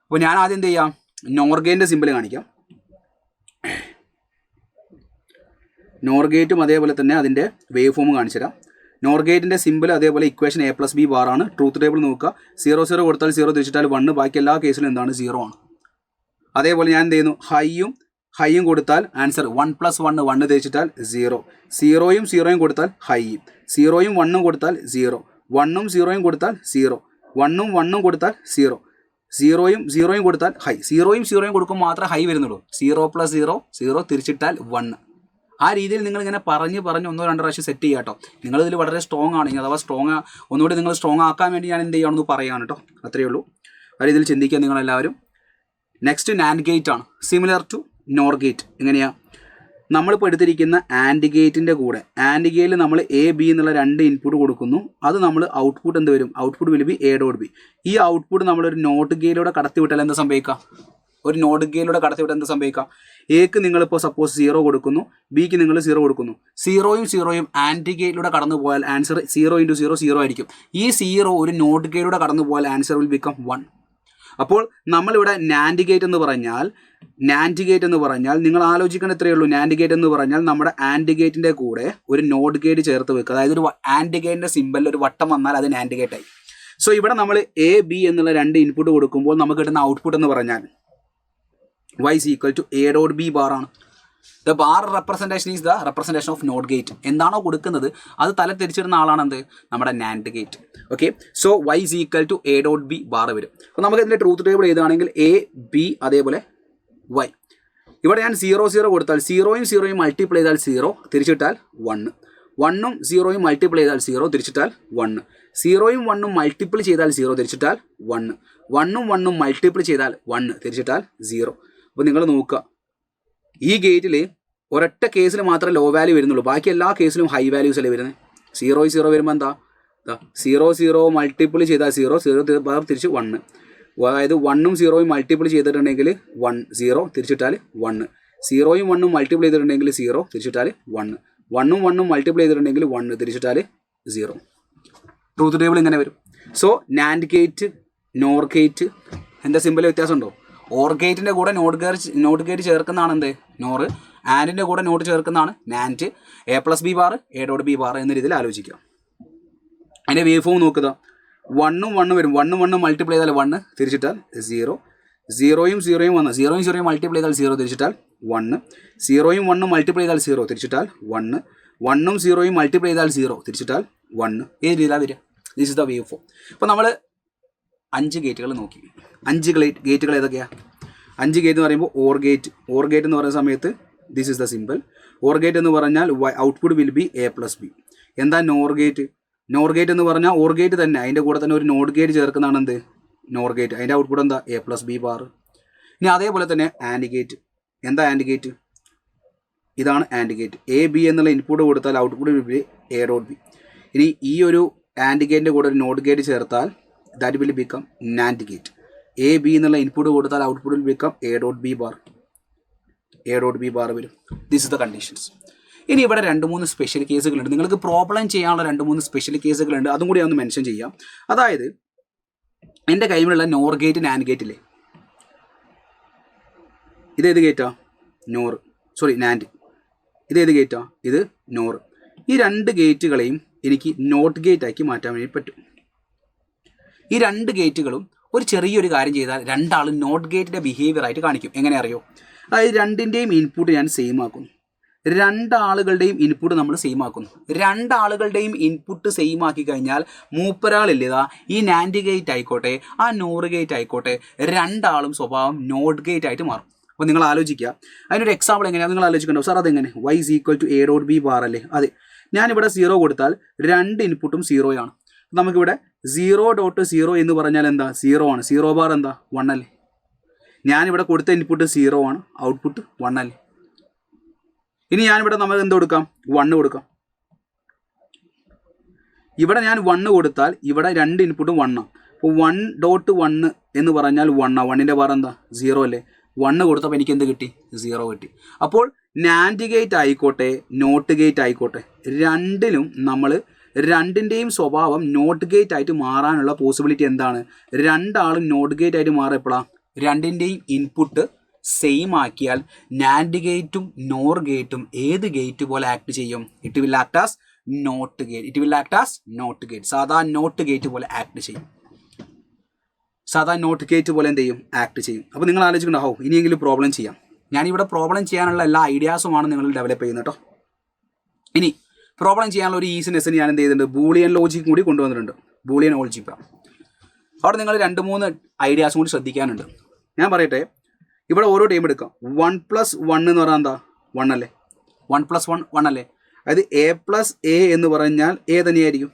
അപ്പോൾ ഞാൻ ആദ്യം എന്ത് ചെയ്യാം, നോർ ഗേറ്റിൻ്റെ സിമ്പിൾ കാണിക്കാം. നോർ ഗേറ്റും അതേപോലെ തന്നെ അതിൻ്റെ വേവ് ഫോം കാണിച്ചു തരാം. നോർ ഗേറ്റിൻ്റെ സിമ്പിൾ അതേപോലെ ഇക്വേഷൻ A+B ബാറാണ്. ട്രൂത്ത് ടേബിൾ നോക്കുക. 0 0 കൊടുത്താൽ 0 തിരിച്ചിട്ടാൽ 1, ബാക്കി എല്ലാ കേസിലും എന്താണ് 0 ആണ്. അതേപോലെ ഞാൻ എന്ത് ചെയ്യുന്നു, ഹൈയും കൊടുത്താൽ ആൻസർ 1 + 1 1 തിരിച്ചിട്ടാൽ 0. 0യും 0യും കൊടുത്താൽ ഹൈ, 0യും 1ഉം കൊടുത്താൽ 0, 1ഉം 0യും കൊടുത്താൽ 0, 1ഉം 1ഉം കൊടുത്താൽ 0, 0യും 0യും കൊടുത്താൽ ഹൈ. 0യും 0യും കൊടുക്കുമ്പോൾ മാത്രമേ ഹൈ വരുന്നുള്ളൂ. 0 + 0 0 തിരിച്ചിട്ടാൽ 1. ആ രീതിയിൽ നിങ്ങളിങ്ങനെ പറഞ്ഞ് 1 2 പ്രാവശ്യം സെറ്റ് ചെയ്യുക കേട്ടോ. നിങ്ങളിതിൽ വളരെ സ്ട്രോങ് ആണെങ്കിൽ, അഥവാ ഒന്നുകൂടി നിങ്ങൾ സ്ട്രോങ് ആക്കാൻ വേണ്ടി ഞാൻ എന്ത് ചെയ്യുകയാണെന്ന് പറയുകയാണ് കേട്ടോ. അത്രയേ ഉള്ളൂ. ആ രീതിയിൽ ചിന്തിക്കുക നിങ്ങളെല്ലാവരും. നെക്സ്റ്റ് നാൻഡ് ഗേറ്റ് ആണ്, സിമിലർ ടു നോർ ഗേറ്റ്. എങ്ങനെയാണ്, നമ്മളിപ്പോൾ എടുത്തിരിക്കുന്ന ആൻഡ് ഗേറ്റിൻ്റെ കൂടെ ആൻഡ് ഗേറ്റിൽ നമ്മൾ A, B എന്നുള്ള 2 ഇൻപുട്ട് കൊടുക്കുന്നു. അത് നമ്മൾ ഔട്ട്പുട്ട് എന്ത് വരും, ഔട്ട്പുട്ട് വിൽ ബി A.B. ഈ ഔട്ട്പുട്ട് നമ്മളൊരു നോട്ട് ഗേറ്റിലൂടെ കടത്തി വിട്ടാൽ എന്താ സംഭവിക്കുക, ഒരു നോട്ട് ഗേറ്റിലൂടെ കടത്തി വിട്ടാൽ എന്താ സംഭവിക്കുക, എക്ക് നിങ്ങളിപ്പോൾ സപ്പോസ് 0 കൊടുക്കുന്നു, ബിക്ക് നിങ്ങൾ 0 കൊടുക്കുന്നു. 0യും 0യും ആൻഡ് ഗേറ്റിലൂടെ കടന്നു പോയാൽ ആൻസർ 0 × 0 0 ആയിരിക്കും. ഈ 0 ഒരു നോട്ട് ഗേറ്റിലൂടെ കടന്നു പോയാൽ ആൻസർ വിൽ ബിക്കം 1. അപ്പോൾ നമ്മളിവിടെ നാൻഡ് ഗേറ്റ് എന്ന് പറഞ്ഞാൽ നിങ്ങൾ ആലോചിക്കണം ഇത്രയേ ഉള്ളൂ. നാൻഡ് ഗേറ്റ് എന്ന് പറഞ്ഞാൽ നമ്മുടെ ആൻഡ് ഗേറ്റിൻ്റെ കൂടെ ഒരു നോട്ട് ഗേറ്റ് ചേർത്ത് വെക്കുക. അതായത് ഒരു ആൻഡ് ഗേറ്റിൻ്റെ സിമ്പലിൽ ഒരു വട്ടം വന്നാൽ അത് നാൻഡ് ഗേറ്റായി. സോ ഇവിടെ നമ്മൾ A, B എന്നുള്ള 2 ഇൻപുട്ട് കൊടുക്കുമ്പോൾ നമുക്ക് കിട്ടുന്ന ഔട്ട്പുട്ട് എന്ന് പറഞ്ഞാൽ y is equal to A.B ബാറാണ്. The bar representation is the representation of not gate. എന്താണോ കൊടുക്കുന്നത് അത് തല തിരിച്ചിടുന്ന ആളാണ് എന്ത്, നമ്മുടെ NAND gate. Okay, so y is equal to A.B bar വരും. അപ്പോൾ നമുക്ക് ഇതിൻ്റെ ട്രൂത്ത് ടേബിൾ എഴുതുകയാണെങ്കിൽ A, B അതേപോലെ y. ഇവിടെ ഞാൻ 0 0 കൊടുത്താൽ 0യും 0യും മൾട്ടിപ്ലൈ ചെയ്താൽ 0 തിരിച്ചിട്ടാൽ 1, 1ഉം 0യും മൾട്ടിപ്ലൈ ചെയ്താൽ 0 തിരിച്ചിട്ടാൽ 1, 0യും 1ഉം മൾട്ടിപ്ലൈ ചെയ്താൽ 0 തിരിച്ചിട്ടാൽ 1, 1ഉം 1ഉം മൾട്ടിപ്ലൈ ചെയ്താൽ 1 തിരിച്ചിട്ടാൽ 0. അപ്പോൾ നിങ്ങൾ നോക്കുക, ഈ ഗേറ്റിൽ ഒരൊറ്റ കേസിൽ മാത്രമേ ലോ വാല്യൂ വരുന്നുള്ളൂ, ബാക്കി എല്ലാ കേസിലും ഹൈ വാല്യൂസ് അല്ലേ വരുന്നത്. 0 0 വരുമ്പോൾ എന്താ, 0 0 മൾട്ടിപ്ലൈ ചെയ്താൽ 0 0 തിരിച്ച് 1, അതായത് 1ഉം 0യും മൾട്ടിപ്ലൈ ചെയ്തിട്ടുണ്ടെങ്കിൽ 1 0 തിരിച്ചിട്ടാൽ 1, 0യും 1ഉം മൾട്ടിപ്ലൈ ചെയ്തിട്ടുണ്ടെങ്കിൽ 0 തിരിച്ചിട്ടാൽ 1, 1ഉം 1ഉം മൾട്ടിപ്ലൈ ചെയ്തിട്ടുണ്ടെങ്കിൽ 1 തിരിച്ചിട്ടാൽ 0. ട്രൂത്ത് ടേബിൾ ഇങ്ങനെ വരും. So NAND gate, NOR gate എന്താ സിമ്പിൾ വ്യത്യാസമുണ്ടോ? ഓർ ഗേറ്റിൻ്റെ കൂടെ നോട്ട് ഗേറ്റ് ചേർക്കുന്നതാണ് എന്ത്, നോർ. ആൻഡിൻ്റെ കൂടെ നോട്ട് ചേർക്കുന്നതാണ് NAND. A+B bar A.B bar എന്ന രീതിയിൽ ആലോചിക്കുക. അതിൻ്റെ വേവ് ഫോം നോക്കുക. 1ഉം 1 വരും, 1ഉം 1ഉം മൾട്ടിപ്ലൈ ചെയ്താൽ 1 തിരിച്ചിട്ടാൽ 0, 0യും 0യും വന്നാൽ 0യും 0യും മൾട്ടിപ്ലൈ ചെയ്താൽ 0 തിരിച്ചിട്ടാൽ 1, 0യും 1ഉം മൾട്ടിപ്ലൈ ചെയ്താൽ 0 തിരിച്ചിട്ടാൽ 1, 1ഉം 0യും മൾട്ടിപ്ലൈ ചെയ്താൽ 0 തിരിച്ചിട്ടാൽ 1. ഏത് രീതിയിലാണ് വരിക? This is the wave form. അപ്പോൾ നമ്മൾ 5 ഗേറ്റുകൾ നോക്കി. 5 ഗേറ്റുകൾ ഏതൊക്കെയാണ്? 5 ഗേറ്റ് എന്ന് പറയുമ്പോൾ ഓർ ഗേറ്റ് എന്ന് പറയുന്ന സമയത്ത് this is the simple. Or gate എന്ന് പറഞ്ഞാൽ ഔട്ട്പുട്ട് വിൽ ബി A+B. എന്താ നോർ ഗേറ്റ് എന്ന് പറഞ്ഞാൽ ഓർ ഗേറ്റ് തന്നെ, അതിൻ്റെ കൂടെ തന്നെ ഒരു നോട്ട് ഗേറ്റ് ചേർക്കുന്നതാണ് എന്ത്, നോർ ഗേറ്റ്. അതിൻ്റെ ഔട്ട്പുട്ട് എന്താ, A+B ബാർ. ഇനി അതേപോലെ തന്നെ ആൻഡ് ഗേറ്റ്. എന്താ ആൻഡ് ഗേറ്റ്? ഇതാണ് ആൻഡ് ഗേറ്റ്. A, B എന്നുള്ള ഇൻപുട്ട് കൊടുത്താൽ ഔട്ട്പുട്ട് വിൽ ബി A.B. ഇനി ഈ ഒരു ആൻഡ് ഗേറ്റിൻ്റെ കൂടെ ഒരു നോട്ട് ഗേറ്റ് ചേർത്താൽ that will become NAND gate. A, B എന്നുള്ള ഇൻപുട്ട് കൊടുത്താൽ output will become A.B bar വരും. This is the conditions. ഇനി ഇവിടെ 2-3 സ്പെഷ്യൽ കേസുകളുണ്ട്. നിങ്ങൾക്ക് പ്രോബ്ലം ചെയ്യാനുള്ള 2-3 സ്പെഷ്യൽ കേസുകളുണ്ട്. അതും കൂടി ഒന്ന് മെൻഷൻ ചെയ്യാം. അതായത് എൻ്റെ കയ്യിലുള്ള നോർ ഗേറ്റ്, നാൻഡ് ഗേറ്റില്ലേ, ഇതേത് ഗേറ്റാ? നാൻഡ്. ഇതേത് ഗേറ്റാ? ഇത് നോർ. ഈ 2 ഗേറ്റുകളെയും എനിക്ക് നോട്ട് ഗേറ്റ് ആക്കി മാറ്റാൻ വേണ്ടി പറ്റും. ഈ 2 ഗേറ്റുകളും ഒരു ചെറിയൊരു കാര്യം ചെയ്താൽ രണ്ടാളും നോട്ട് ഗേറ്റിൻ്റെ ബിഹേവിയർ ആയിട്ട് കാണിക്കും. എങ്ങനെ അറിയോ? അതായത് 2ൻ്റെയും ഇൻപുട്ട് ഞാൻ സെയിം ആക്കുന്നു. 2 ആളുകളുടെയും ഇൻപുട്ട് നമ്മൾ സെയിം ആക്കുന്നു. 2 ആളുകളുടെയും ഇൻപുട്ട് സെയിം ആക്കി കഴിഞ്ഞാൽ മൂപ്പരാളില്ലതാ ഈ നാൻഡ് ഗേറ്റ് ആയിക്കോട്ടെ ആ നോർ ഗേറ്റ് ആയിക്കോട്ടെ 2 ആളും സ്വഭാവം നോട്ട് ഗേറ്റ് ആയിട്ട് മാറും. അപ്പോൾ നിങ്ങൾ ആലോചിക്കുക, അതിനൊരു എക്സാമ്പിൾ എങ്ങനെയാണ് നിങ്ങൾ ആലോചിക്കണ്ടോ? സാർ അതെങ്ങനെ? y is equal to A.B bar അല്ലേ? അതെ, ഞാനിവിടെ 0 കൊടുത്താൽ 2 ഇൻപുട്ടും 0 ആണ്. നമുക്കിവിടെ 0.0 എന്ന് പറഞ്ഞാൽ എന്താ? 0 ആണ്. 0 ബാർ എന്താ? 1 അല്ലേ? ഞാനിവിടെ കൊടുത്ത ഇൻപുട്ട് 0 ആണ്, ഔട്ട്പുട്ട് 1 അല്ലേ? ഇനി ഞാനിവിടെ നമ്മൾ എന്ത് കൊടുക്കാം, 1 കൊടുക്കാം. ഇവിടെ ഞാൻ 1 കൊടുത്താൽ ഇവിടെ രണ്ട് ഇൻപുട്ടും 1 ആണ്. അപ്പോൾ 1.1 എന്ന് പറഞ്ഞാൽ 1 ആണ്. 1ൻ്റെ പവർ എന്താ, 0 അല്ലേ. 1 കൊടുത്തപ്പോൾ എനിക്ക് എന്ത് കിട്ടി, 0 കിട്ടി. അപ്പോൾ നാൻഡ് ഗേറ്റ് ആയിക്കോട്ടെ നോട്ട് ഗേറ്റ് ആയിക്കോട്ടെ, രണ്ടിലും നമ്മൾ രണ്ടിൻ്റെയും സ്വഭാവം നോട്ട് ഗേറ്റ് ആയിട്ട് മാറാനുള്ള പോസിബിലിറ്റി എന്താണ്, രണ്ടാളും നോട്ട് ഗേറ്റ് ആയിട്ട് മാറുക എപ്പോഴാണ്, രണ്ടിൻ്റെയും ഇൻപുട്ട് സെയിം ആക്കിയാൽ നാൻഡ് ഗേറ്റും നോർ ഗേറ്റും ഏത് ഗേറ്റ് പോലെ ആക്ട് ചെയ്യും, it will act as not gate. It will act as not gate. സാധാ നോട്ട് ഗേറ്റ് പോലെ ആക്ട് ചെയ്യും. സാധാ നോട്ട് ഗേറ്റ് പോലെ എന്ത് ചെയ്യും, ആക്ട് ചെയ്യും. അപ്പോൾ നിങ്ങൾ ആലോചിക്കണ്ടാവും ഇനിയെങ്കിലും പ്രോബ്ലം ചെയ്യാം. ഞാനിവിടെ പ്രോബ്ലം ചെയ്യാനുള്ള എല്ലാ ഐഡിയാസുമാണ് നിങ്ങൾ ഡെവലപ്പ് ചെയ്യുന്നത് കേട്ടോ. ഇനി പ്രോബ്ലം ചെയ്യാനുള്ള ഒരു ഈസിനെസ്സിന് ഞാൻ എന്ത് ചെയ്തിട്ടുണ്ട്, ബൂളിയൻ ലോജിക് കൂടി കൊണ്ടുവന്നിട്ടുണ്ട്. Boolean algebra. അവിടെ നിങ്ങൾ 2-3 ഐഡിയാസും കൂടി ശ്രദ്ധിക്കാനുണ്ട്. ഞാൻ പറയട്ടെ, ഇവിടെ ഓരോ ടൈം എടുക്കാം. 1+1 എന്ന് പറഞ്ഞാൽ എന്താ, 1 അല്ലേ. 1+1 1 അല്ലേ. അതായത് A+A എന്ന് പറഞ്ഞാൽ A തന്നെയായിരിക്കും.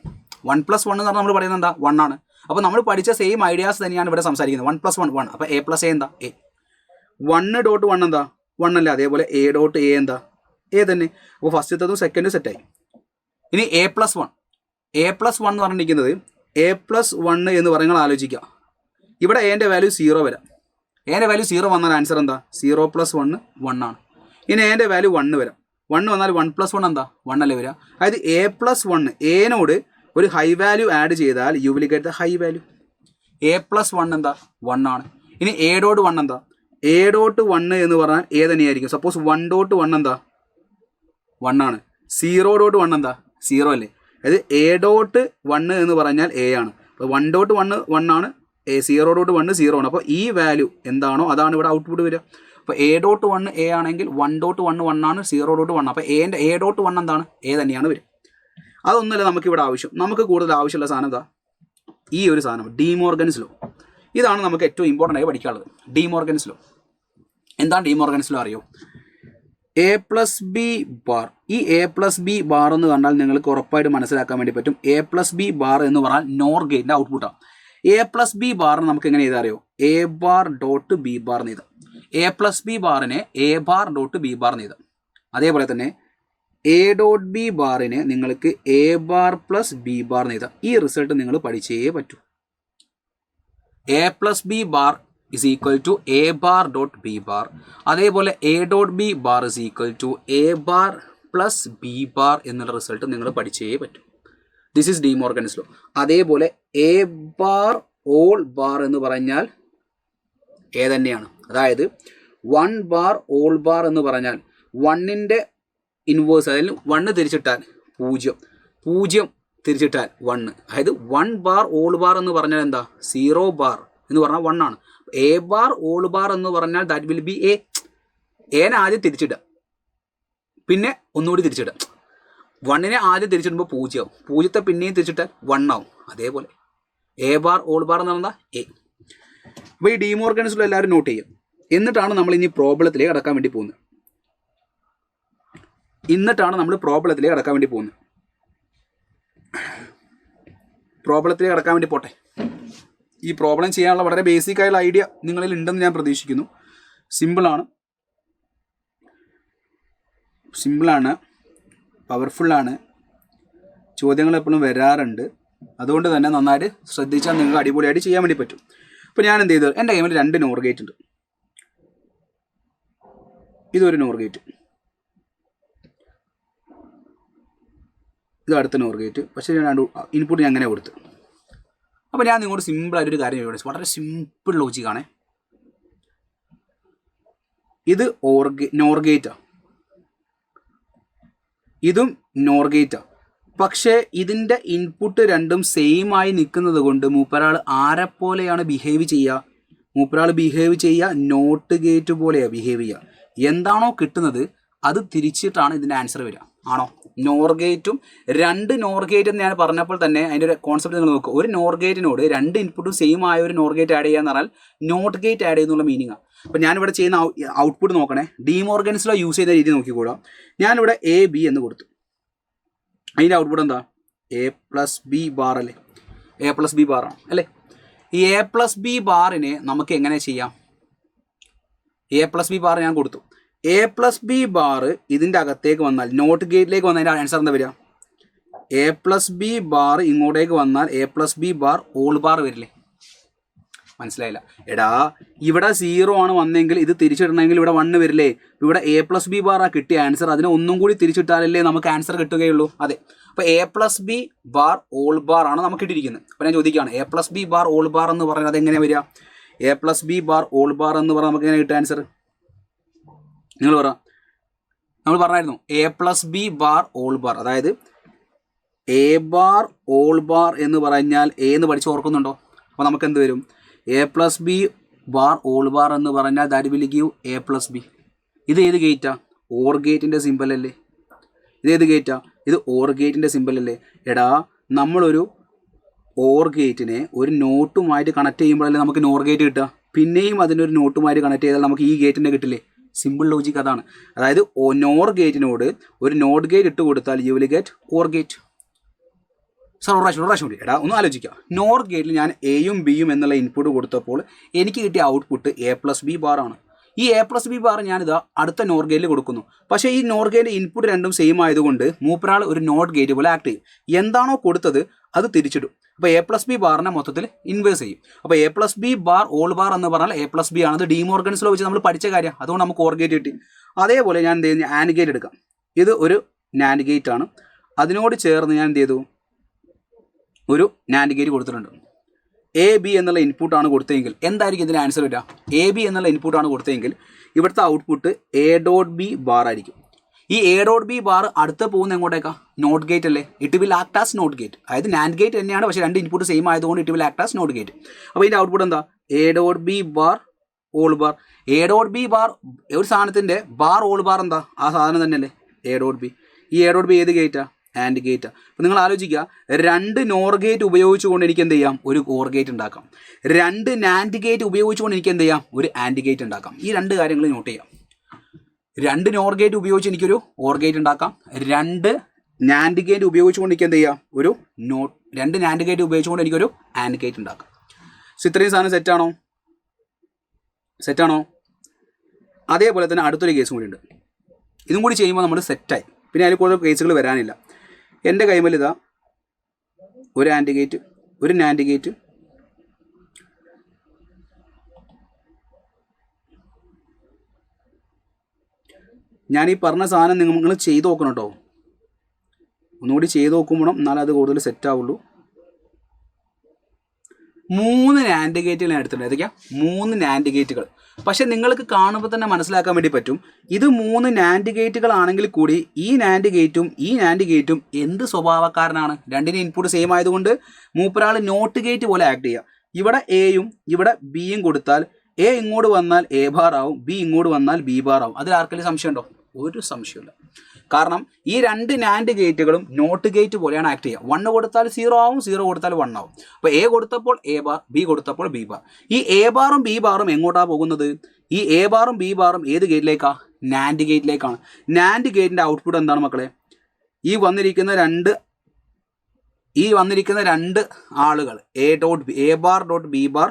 1+1 എന്ന് പറഞ്ഞാൽ നമ്മൾ പറയുന്നത് എന്താ, 1 ആണ്. അപ്പോൾ നമ്മൾ പഠിച്ച സെയിം ഐഡിയാസ് തന്നെയാണ് ഇവിടെ സംസാരിക്കുന്നത്. 1+1 1. അപ്പോൾ A+A എന്താ, A. 1.1 എന്താ, 1 അല്ലേ. അതേപോലെ A.A എന്താ, A തന്നെ. അപ്പോൾ ഫസ്റ്റത്തതും സെക്കൻഡും സെറ്റായി. ഇനി A+1 എന്ന് പറഞ്ഞിരിക്കുന്നത് A+1 എന്ന് പറയുന്നത് ആലോചിക്കുക. ഇവിടെ Aൻ്റെ വാല്യൂ 0 വരാം. Aൻ്റെ വാല്യൂ 0 വന്നാൽ ആൻസർ എന്താ, 0+1 1 ആണ്. ഇനി Aൻ്റെ വാല്യൂ 1 വരാം. 1 വന്നാൽ 1+1 എന്താ, 1 അല്ലേ വരിക. അതായത് A+1 Aനോട് ഒരു ഹൈ വാല്യൂ ആഡ് ചെയ്താൽ U will get the high value. A+1 എന്താ, 1 ആണ്. ഇനി A.1 എന്താ, A.1 എന്ന് പറഞ്ഞാൽ A തന്നെയായിരിക്കും. സപ്പോസ് 1.1 എന്താ, 1 ആണ്. 0.1 എന്താ, 0 അല്ലേ. അതായത് A.1 എന്ന് പറഞ്ഞാൽ A ആണ്. അപ്പോൾ 1.1 1 ആണ്, 0.1 0 ആണ്. അപ്പോൾ ഈ വാല്യൂ എന്താണോ അതാണ് ഇവിടെ ഔട്ട്പുട്ട് വരിക. അപ്പോൾ A.1 A ആണെങ്കിൽ 1.1 1 ആണ്, 0.1. അപ്പോൾ A.1 എന്താണ്, A തന്നെയാണ് വരിക. അതൊന്നുമല്ല നമുക്കിവിടെ ആവശ്യം. നമുക്ക് കൂടുതൽ ആവശ്യമുള്ള സാധനം എന്താ, ഈ ഒരു സാധനം ഡി മോർഗൻസ് ലോ. ഇതാണ് നമുക്ക് ഏറ്റവും ഇമ്പോർട്ടൻ്റ് ആയി പഠിക്കാനുള്ളത്, ഡി മോർഗൻസ് ലോ. എന്താണ് ഡി മോർഗൻസ് ലോ അറിയോ, A+B ബാർ. ഈ A+B ബാർ എന്ന് കണ്ടാൽ നിങ്ങൾക്ക് ഉറപ്പായിട്ട് മനസ്സിലാക്കാൻ വേണ്ടി പറ്റും. A+B ബാർ എന്ന് പറഞ്ഞാൽ നോർ ഗേറ്റിൻ്റെ ഔട്ട്പുട്ടാണ്. A+B ബാറിന് നമുക്ക് എങ്ങനെ എഴുതാൻ അറിയോ, A.B ബാർ എന്ന് എഴുതാം. A+B ബാറിനെ A.B എന്ന് എഴുതാം. അതേപോലെ തന്നെ A.B ബാറിനെ നിങ്ങൾക്ക് A+B എന്ന് എഴുതാം. ഈ റിസൾട്ട് നിങ്ങൾ പഠിച്ചേ പറ്റൂ. A+B bar is equal to A.B bar. അതേപോലെ A.B bar is equal to A+B എന്നുള്ള റിസൾട്ട് നിങ്ങൾ പഠിച്ചേ പറ്റൂ. This is D Morgan's law. അതേപോലെ A.all ബാർ എന്ന് പറഞ്ഞാൽ A തന്നെയാണ്. അതായത് 1 ബാർ ഓൾ ബാർ എന്ന് പറഞ്ഞാൽ 1ൻ്റെ ഇൻവേഴ്സ്, അതായത് 1 തിരിച്ചിട്ടാൽ 0, 0 തിരിച്ചിട്ടാൽ 1. അതായത് 1 ബാർ ഓൾ ബാർ എന്ന് പറഞ്ഞാൽ എന്താ, 0 ബാർ എന്ന് പറഞ്ഞാൽ 1 ആണ്. A.all ബാർ എന്ന് പറഞ്ഞാൽ ദാറ്റ് വിൽ ബി A. Aനെ ആദ്യം തിരിച്ചിടുക, പിന്നെ ഒന്നുകൂടി തിരിച്ചിടുക. 1നെ ആദ്യം തിരിച്ചിടുമ്പോൾ 0 ആവും, 0ത്തെ പിന്നെയും തിരിച്ചിട്ടാൽ 1 ആവും. അതേപോലെ A.all ബാർ എന്ന് പറഞ്ഞാൽ A. അപ്പോൾ ഈ ഡി മോർഗൻസ് ലോ എല്ലാവരും നോട്ട് ചെയ്യും. എന്നിട്ടാണ് നമ്മൾ ഇനി പ്രോബ്ലത്തിലേക്ക് കടക്കാൻ വേണ്ടി പോകുന്നത്. പ്രോബ്ലത്തിലേക്ക് കടക്കാൻ വേണ്ടി പോട്ടെ. ഈ പ്രോബ്ലം ചെയ്യാനുള്ള വളരെ ബേസിക് ആയുള്ള ഐഡിയ നിങ്ങളിൽ ഉണ്ടെന്ന് ഞാൻ പ്രതീക്ഷിക്കുന്നു. സിമ്പിളാണ്, പവർഫുള്ളാണ്, ചോദ്യങ്ങൾ എപ്പോഴും വരാറുണ്ട്. അതുകൊണ്ട് തന്നെ നന്നായിട്ട് ശ്രദ്ധിച്ചാൽ നിങ്ങൾക്ക് അടിപൊളിയായിട്ട് ചെയ്യാൻ വേണ്ടി പറ്റും. അപ്പോൾ ഞാൻ എന്ത് ചെയ്തു, എൻ്റെ കയ്യിൽ 2 നോർ ഗേറ്റ് ഉണ്ട്. ഇതൊരു നോർ ഗേറ്റ്, ഇത് അടുത്ത നോർ ഗേറ്റ്. പക്ഷേ ഞാൻ ഇൻപുട്ട് ഞാൻ അങ്ങനെ കൊടുത്തു. അപ്പോൾ ഞാൻ നിങ്ങളോട് സിമ്പിളായിട്ടൊരു കാര്യം ചോദിച്ചു, വളരെ സിമ്പിൾ ലോജിക്കാണ്. ഇത് നോർ ഗേറ്റാണ്, ഇതും നോർ ഗേറ്റാണ്. പക്ഷേ ഇതിൻ്റെ ഇൻപുട്ട് രണ്ടും സെയിം ആയി നിൽക്കുന്നത് കൊണ്ട് മൂപ്പരാൾ ആരെപ്പോലെയാണ് ബിഹേവ് ചെയ്യുക, നോട്ട് ഗേറ്റ് പോലെയാണ് ബിഹേവ് ചെയ്യുക. എന്താണോ കിട്ടുന്നത് അത് തിരിച്ചിട്ടാണ് ഇതിൻ്റെ ആൻസർ വരിക. ആണോ, നോർ ഗേറ്റും 2 നോർ ഗേറ്റ് എന്ന് ഞാൻ പറഞ്ഞപ്പോൾ തന്നെ അതിൻ്റെ ഒരു കോൺസെപ്റ്റ് നിങ്ങൾ നോക്കുക. ഒരു നോർ ഗേറ്റിനോട് 2 ഇൻപുട്ടും സെയിം ആയ ഒരു നോർ ഗേറ്റ് ആഡ് ചെയ്യുക എന്ന് പറഞ്ഞാൽ നോട്ട് ഗേറ്റ് ആഡ് ചെയ്യുന്നുള്ള മീനിങ്ങാണ്. അപ്പോൾ ഞാനിവിടെ ചെയ്യുന്ന ഔട്ട്പുട്ട് നോക്കണേ, ഡി മോർഗൻസ് ലോ യൂസ് ചെയ്ത രീതി നോക്കിക്കൂടാ. ഞാനിവിടെ A.B എന്ന് കൊടുത്തു. അതിൻ്റെ ഔട്ട്പുട്ട് എന്താ, A+B ബാർ അല്ലേ, A+B ബാറാണ് അല്ലേ. ഈ A+B ബാറിനെ നമുക്ക് എങ്ങനെ ചെയ്യാം, A+B ബാർ ഞാൻ കൊടുത്തു. എ പ്ലസ് ബി ബാർ ഇതിൻ്റെ അകത്തേക്ക് വന്നാൽ നോട്ട് ഗേറ്റിലേക്ക് വന്നതിൻ്റെ ആൻസർ എന്താ വരിക? എ പ്ലസ് ബി ബാർ ഇങ്ങോട്ടേക്ക് വന്നാൽ A plus B bar whole bar വരില്ലേ? മനസ്സിലായില്ല? എടാ ഇവിടെ 0 ആണ് വന്നെങ്കിൽ ഇത് തിരിച്ചിടണമെങ്കിൽ ഇവിടെ 1 വരില്ലേ? ഇവിടെ എ പ്ലസ് ബി ബാർ ആ കിട്ടിയ ആൻസർ, അതിനെ ഒന്നും കൂടി തിരിച്ചിട്ടാലല്ലേ നമുക്ക് ആൻസർ കിട്ടുകയുള്ളൂ. അതെ, അപ്പോൾ A plus B bar whole bar ആണ് നമുക്ക് ഇട്ടിരിക്കുന്നത്. അപ്പോൾ ഞാൻ ചോദിക്കുകയാണ്, A plus B bar whole bar എന്ന് പറഞ്ഞാൽ അതെങ്ങനെ വരിക? A plus B bar whole bar എന്ന് പറഞ്ഞാൽ നമുക്ക് എങ്ങനെ കിട്ടുക ആൻസർ? നിങ്ങൾ പറ. നമ്മൾ പറഞ്ഞായിരുന്നു A plus B bar whole bar, അതായത് എ ബാർ ഓൾ ബാർ എന്ന് പറഞ്ഞാൽ എ എന്ന് പഠിച്ച് ഓർക്കുന്നുണ്ടോ? അപ്പോൾ നമുക്ക് എന്ത് വരും? A plus B bar whole bar എന്ന് പറഞ്ഞാൽ that will give A plus B. ഇത് ഏത് ഗേറ്റാ? ഓർ ഗേറ്റിൻ്റെ സിമ്പൽ അല്ലേ? ഇത് ഏത് ഗേറ്റാ? ഇത് ഓർ ഗേറ്റിൻ്റെ സിമ്പൽ അല്ലേ? എടാ നമ്മളൊരു ഓർ ഗേറ്റിനെ ഒരു നോട്ടുമായിട്ട് കണക്ട് ചെയ്യുമ്പോഴല്ലേ നമുക്ക് നോർ ഗേറ്റ് കിട്ടുക. പിന്നെയും അതിനൊരു നോട്ടുമായിട്ട് കണക്ട് ചെയ്താൽ നമുക്ക് ഈ ഗേറ്റിനെ കിട്ടില്ലേ? സിമ്പിൾ ലോജിക് അതാണ്. അതായത് നോർ ഗേറ്റിനോട് ഒരു നോട്ട് ഗേറ്റ് ഇട്ട് കൊടുത്താൽ you will get OR gate. Sir ഒരു പ്രാവശ്യം കൂടി എടാ ഒന്ന് ആലോചിക്കുക. നോർ ഗേറ്റിൽ ഞാൻ എയും ബിയും എന്നുള്ള ഇൻപുട്ട് കൊടുത്തപ്പോൾ എനിക്ക് കിട്ടിയ output A plus B bar ആണ്. ഈ എ പ്ലസ് ബി ബാർ ഞാനിതാ അടുത്ത നോർ ഗേറ്റിൽ കൊടുക്കുന്നു. പക്ഷേ ഈ നോർ ഗേറ്റ് ഇൻപുട്ട് രണ്ടും സെയിം ആയതുകൊണ്ട് മൂപ്പരാൾ ഒരു നോട്ട് ഗേറ്റ് പോലെ ആക്ട് ചെയ്യും. എന്താണോ കൊടുത്തത് അത് തിരിച്ചിടും. അപ്പോൾ എ പ്ലസ് ബി ബാറിനെ മൊത്തത്തിൽ ഇൻവേഴ്സ് ചെയ്യും. അപ്പോൾ A plus B bar whole bar എന്ന് പറഞ്ഞാൽ എ പ്ലസ് ബി ആണ്. അത് ഡിമോർഗൻസ് ലോ വെച്ച് നമ്മൾ പഠിച്ച കാര്യം. അതുകൊണ്ട് നമുക്ക് ഓർ ഗേറ്റ് കിട്ടി. അതേപോലെ ഞാൻ എന്ത് ചെയ്യുന്നു? ആൻഡ് ഗേറ്റ് എടുക്കാം. ഇത് ഒരു നാൻഡ് ഗേറ്റ് ആണ്. അതിനോട് ചേർന്ന് ഞാൻ എന്ത് ചെയ്തു? ഒരു നാൻഡ് ഗേറ്റ് കൊടുത്തിട്ടുണ്ട്. എ ബി എന്നുള്ള ഇൻപുട്ടാണ് കൊടുത്തതെങ്കിൽ എന്തായിരിക്കും ഇതിൻ്റെ ആൻസർ വരിക? എ ബി എന്നുള്ള ഇൻപുട്ടാണ് കൊടുത്തതെങ്കിൽ ഇവിടുത്തെ output A dot B bar ആയിരിക്കും. ഈ എ ഡോട്ട് ബി ബാർ അടുത്ത് പോകുന്ന എങ്ങോട്ടേക്കാ? നോട്ട് ഗേറ്റ് അല്ലേ? It will act as not gate. അതായത് നാൻഡ് ഗേറ്റ് തന്നെയാണ്, പക്ഷേ രണ്ട് ഇൻപുട്ട് സെയിം ആയതുകൊണ്ട് it will act as not gate. അപ്പോൾ ഇതിൻ്റെ ഔട്ട്പുട്ട് എന്താ? A dot B bar whole bar. A dot B bar ഒരു സാധനത്തിൻ്റെ ബാർ ഓൾ ബാർ എന്താ? ആ സാധനം തന്നെയല്ലേ എ ഡോട്ട് ബി. ഈ എ ഡോട്ട് ബി ഏത് ഗേറ്റാ? And gate. അപ്പോൾ നിങ്ങൾ ആലോചിക്കുക, രണ്ട് നോർ ഗേറ്റ് ഉപയോഗിച്ചുകൊണ്ട് എനിക്ക് എന്ത് ചെയ്യാം? ഒരു ഓർ ഗേറ്റ് ഉണ്ടാക്കാം. രണ്ട് നാൻഡ് ഗേറ്റ് ഉപയോഗിച്ചുകൊണ്ട് എനിക്ക് എന്ത് ചെയ്യാം? ഒരു ആൻഡ് ഗേറ്റ് ഉണ്ടാക്കാം. ഈ രണ്ട് കാര്യങ്ങൾ നോട്ട് ചെയ്യാം. രണ്ട് നോർ ഗേറ്റ് ഉപയോഗിച്ച് എനിക്കൊരു ഓർ ഗേറ്റ് ഉണ്ടാക്കാം. രണ്ട് നാൻഡ് ഗേറ്റ് ഉപയോഗിച്ചുകൊണ്ട് എനിക്ക് എന്ത് ചെയ്യാം? രണ്ട് നാൻഡ് ഗേറ്റ് ഉപയോഗിച്ചുകൊണ്ട് എനിക്കൊരു ആൻഡ് ഗേറ്റ് ഉണ്ടാക്കാം. സോ ഇത്രയും സാധനം സെറ്റാണോ? സെറ്റാണോ? അതേപോലെ തന്നെ അടുത്തൊരു കേസും കൂടി ഉണ്ട്. ഇതും കൂടി ചെയ്യുമ്പോൾ നമ്മൾ സെറ്റായി. പിന്നെ അതിൽ കൂടുതൽ കേസുകൾ വരാനില്ല. എൻ്റെ കൈമൽ ഇതാ ഒരു ആൻഡ് ഗേറ്റ്, ഒരു നാൻഡ് ഗേറ്റ്, ഞാൻ ഈ പറഞ്ഞ സാധനം നിങ്ങൾ ചെയ്ത് നോക്കണം കേട്ടോ. ഒന്നുകൂടി ചെയ്ത് നോക്കുമ്പോഴും എന്നാലും അത് കൂടുതൽ സെറ്റ് ആവുള്ളൂ. 3 നാൻഡ് ഗേറ്റുകൾ ഞാൻ എടുത്തിട്ടുണ്ട്. ഏതൊക്കെയാണ്? 3 നാൻഡ് ഗേറ്റുകൾ. പക്ഷെ നിങ്ങൾക്ക് കാണുമ്പോൾ തന്നെ മനസ്സിലാക്കാൻ വേണ്ടി പറ്റും, ഇത് 3 നാൻഡ് ഗേറ്റുകൾ ആണെങ്കിൽ കൂടി ഈ നാൻഡ് ഗേറ്റും ഈ നാൻഡ് ഗേറ്റും എന്ത് സ്വഭാവക്കാരനാണ്? രണ്ടിന് ഇൻപുട്ട് സെയിം ആയതുകൊണ്ട് മൂപ്പരാൾ നോട്ട് ഗേറ്റ് പോലെ ആക്ട് ചെയ്യുക. ഇവിടെ എയും ഇവിടെ ബിയും കൊടുത്താൽ എ ഇങ്ങോട്ട് വന്നാൽ എ ബാർ ആവും, ബി ഇങ്ങോട്ട് വന്നാൽ ബി ബാർ ആവും. അതിൽ ആർക്കെങ്കിലും സംശയമുണ്ടോ? ഒരു സംശയമില്ല. കാരണം ഈ രണ്ട് നാൻഡ് ഗേറ്റുകളും നോട്ട് ഗേറ്റ് പോലെയാണ് ആക്ട് ചെയ്യുക. 1 കൊടുത്താൽ 0 ആവും, 0 കൊടുത്താൽ 1 ആവും. അപ്പോൾ എ കൊടുത്തപ്പോൾ എ ബാർ, ബി കൊടുത്തപ്പോൾ ബി ബാർ. ഈ എ ബാറും ബി ബാറും എങ്ങോട്ടാണ് പോകുന്നത്? ഈ എ ബാറും ബി ബാറും ഏത് ഗേറ്റിലേക്കാണ്? നാൻഡ് ഗേറ്റിലേക്കാണ്. നാൻഡ് ഗേറ്റിൻ്റെ ഔട്ട്പുട്ട് എന്താണ് മക്കളെ? ഈ വന്നിരിക്കുന്ന രണ്ട് ആളുകൾ A bar dot B bar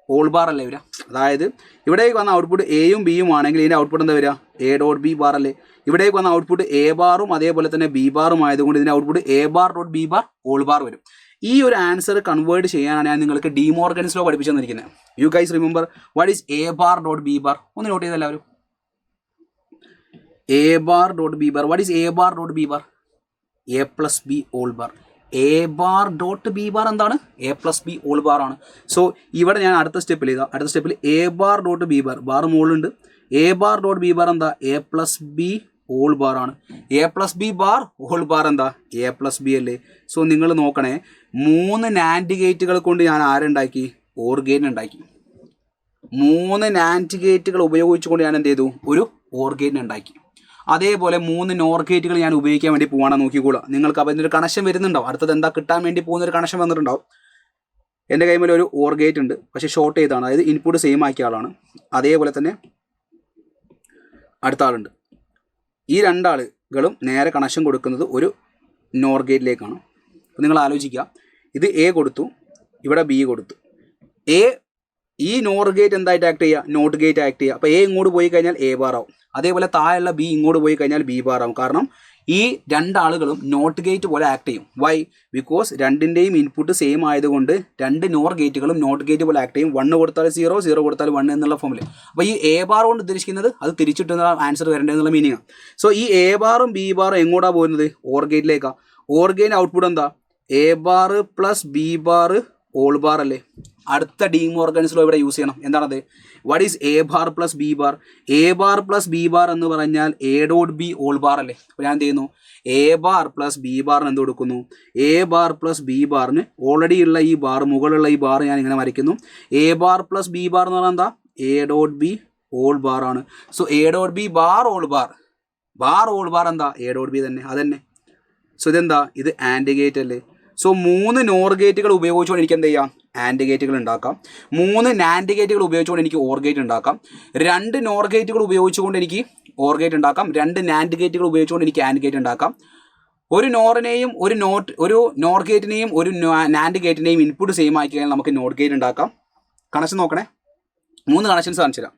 whole bar അല്ലേ വരിക? അതായത് ഇവിടേക്ക് വന്ന ഔട്ട്പുട്ട് എയും ബിയും ആണെങ്കിൽ ഇതിൻ്റെ ഔട്ട്പുട്ട് എന്താ വരിക? എ ഡോട്ട് ബി ബാർ അല്ലേ? ഇവിടേക്ക് വന്ന ഔട്ട്പുട്ട് എ ബാറും അതേപോലെ തന്നെ ബി ബാറും ആയതുകൊണ്ട് ഇതിൻ്റെ output A bar dot B bar whole bar വരും. ഈ ഒരു ആൻസർ കൺവേർട്ട് ചെയ്യാനാണ് ഞാൻ നിങ്ങൾക്ക് ഡിമോർഗൻസ് ലോ പഠിപ്പിച്ചു തന്നിരിക്കുന്നത്. You guys remember what is A bar dot B bar? ഒന്ന് നോട്ട് ചെയ്ത് എല്ലാവരും. A bar dot B bar. What is A bar dot B bar? A plus B whole bar. A bar dot B bar എന്താണ്? A plus B whole bar ആണ്. So ഇവിടെ ഞാൻ അടുത്ത സ്റ്റെപ്പിൽ A bar dot B bar, bar മുകളിലുണ്ട്. A bar dot B bar എന്താ? A plus B whole bar ആണ്. A plus B bar whole bar എന്താ? എ പ്ലസ് ബി അല്ലേ? സോ നിങ്ങൾ നോക്കണേ, 3 നാൻഡ് ഗേറ്റുകൾ കൊണ്ട് ഞാൻ ആരുണ്ടാക്കി? ഓർ ഗേറ്റ് ഉണ്ടാക്കി. 3 നാൻഡ് ഗേറ്റുകൾ ഉപയോഗിച്ചുകൊണ്ട് ഞാൻ എന്ത് ചെയ്തു? ഒരു ഓർ ഗേറ്റ് ഉണ്ടാക്കി. അതേപോലെ 3 നോർ ഗേറ്റുകൾ ഞാൻ ഉപയോഗിക്കാൻ വേണ്ടി പോവാണെന്ന് നോക്കിക്കോളാം. നിങ്ങൾക്ക് അപ്പോൾ ഇതിനൊരു കണക്ഷൻ വരുന്നുണ്ടാവും. അടുത്തത് എന്താ കിട്ടാൻ വേണ്ടി പോകുന്നൊരു കണക്ഷൻ വന്നിട്ടുണ്ടാവും. എൻ്റെ കൈമേൽ ഒരു ഓർ ഗേറ്റ് ഉണ്ട്, പക്ഷേ ഷോർട്ട് ചെയ്താണ്. അതായത് ഇൻപുട്ട് സെയിം ആക്കിയ ആളാണ്. അതേപോലെ തന്നെ അടുത്ത ആളുണ്ട്. ഈ രണ്ടാളുകളും നേരെ കണക്ഷൻ കൊടുക്കുന്നത് ഒരു നോർ ഗേറ്റിലേക്കാണ്. അപ്പോൾ നിങ്ങൾ ആലോചിക്കുക, ഇത് എ കൊടുത്തു, ഇവിടെ ബി കൊടുത്തു. എ ഈ നോർ ഗേറ്റ് എന്തായിട്ട് ആക്ട് ചെയ്യുക, നോട്ട് ഗേറ്റ് ആക്ട് ചെയ്യുക. അപ്പോൾ എ ഇങ്ങോട്ട് പോയി കഴിഞ്ഞാൽ എ ബാർ ആവും. അതേപോലെ താഴെയുള്ള ബി ഇങ്ങോട്ട് പോയി കഴിഞ്ഞാൽ ബി ബാർ ആവും. കാരണം ഈ രണ്ടാളുകളും നോട്ട് ഗേറ്റ് പോലെ ആക്ട് ചെയ്യും. വൈ? ബിക്കോസ് രണ്ടിൻ്റെയും ഇൻപുട്ട് സെയിം ആയതുകൊണ്ട് രണ്ട് നോർ ഗേറ്റുകളും നോട്ട് ഗേറ്റ് പോലെ ആക്ട് ചെയ്യും. 1 കൊടുത്താൽ 0, 0 കൊടുത്താൽ 1 എന്നുള്ള ഫോമിൽ. അപ്പോൾ ഈ എ ബാർ കൊണ്ട് ഉദ്ദേശിക്കുന്നത് അത് തിരിച്ചിട്ടുള്ള ആൻസർ വരേണ്ടതെന്നുള്ള മീനിങ്ങാണ്. സോ ഈ എ ബാറും ബി ബാറും എങ്ങോട്ടാണ് പോകുന്നത്? ഓർ ഗേറ്റിലേക്കാണ്. ഓർ ഗേറ്റിൻ്റെ ഔട്ട്പുട്ട് എന്താ? A bar plus B bar whole bar അല്ലേ? അടുത്ത ഡി മോർഗൻസ് ലോ ഇവിടെ യൂസ് ചെയ്യണം. എന്താണത്? What is A bar plus B bar? A bar plus B bar എന്ന് പറഞ്ഞാൽ A dot B whole bar അല്ലേ? അപ്പോൾ ഞാൻ എന്ത് ചെയ്യുന്നു? എ ബാർ പ്ലസ് ബി ബാറിന് എന്ത് കൊടുക്കുന്നു? എ ബാർ പ്ലസ് ബി ബാറിന് ഓൾറെഡി ഉള്ള ഈ ബാർ, മുകളിലുള്ള ഈ ബാർ ഞാൻ ഇങ്ങനെ വരയ്ക്കുന്നു. A bar plus B bar എന്ന് പറഞ്ഞാൽ എന്താ? A dot B whole bar ആണ്. So A dot B bar whole bar, bar whole bar എന്താ? എ ഡോട്ട് ബി തന്നെ, അതന്നെ. സോ ഇതെന്താ? ഇത് ആൻഡ് ഗേറ്റ് അല്ലേ? സോ 3 നോർ ഗേറ്റുകൾ ഉപയോഗിച്ചുകൊണ്ട് എനിക്ക് എന്ത് ചെയ്യാം? ആൻഡ് ഗേറ്റുകൾ ഉണ്ടാക്കാം. 3 നാൻഡ് ഗേറ്റുകൾ ഉപയോഗിച്ചുകൊണ്ട് എനിക്ക് ഓർ ഗേറ്റ് ഉണ്ടാക്കാം. 2 നോർ ഗേറ്റുകൾ ഉപയോഗിച്ചുകൊണ്ട് എനിക്ക് ഓർ ഗേറ്റ് ഉണ്ടാക്കാം. 2 നാൻഡ് ഗേറ്റുകൾ ഉപയോഗിച്ചുകൊണ്ട് എനിക്ക് ആൻഡ് ഗേറ്റ് ഉണ്ടാക്കാം. ഒരു നോറിനെയും ഒരു നോർ ഗേറ്റിനെയും ഒരു നാൻഡ് ഗേറ്റിനെയും ഇൻപുട്ട് സെയിം ആക്കി കഴിഞ്ഞാൽ നമുക്ക് നോട്ട് ഗേറ്റ് ഉണ്ടാക്കാം. കണക്ഷൻ നോക്കണേ. 3 കണക്ഷൻസ് കാണിച്ചു തരാം.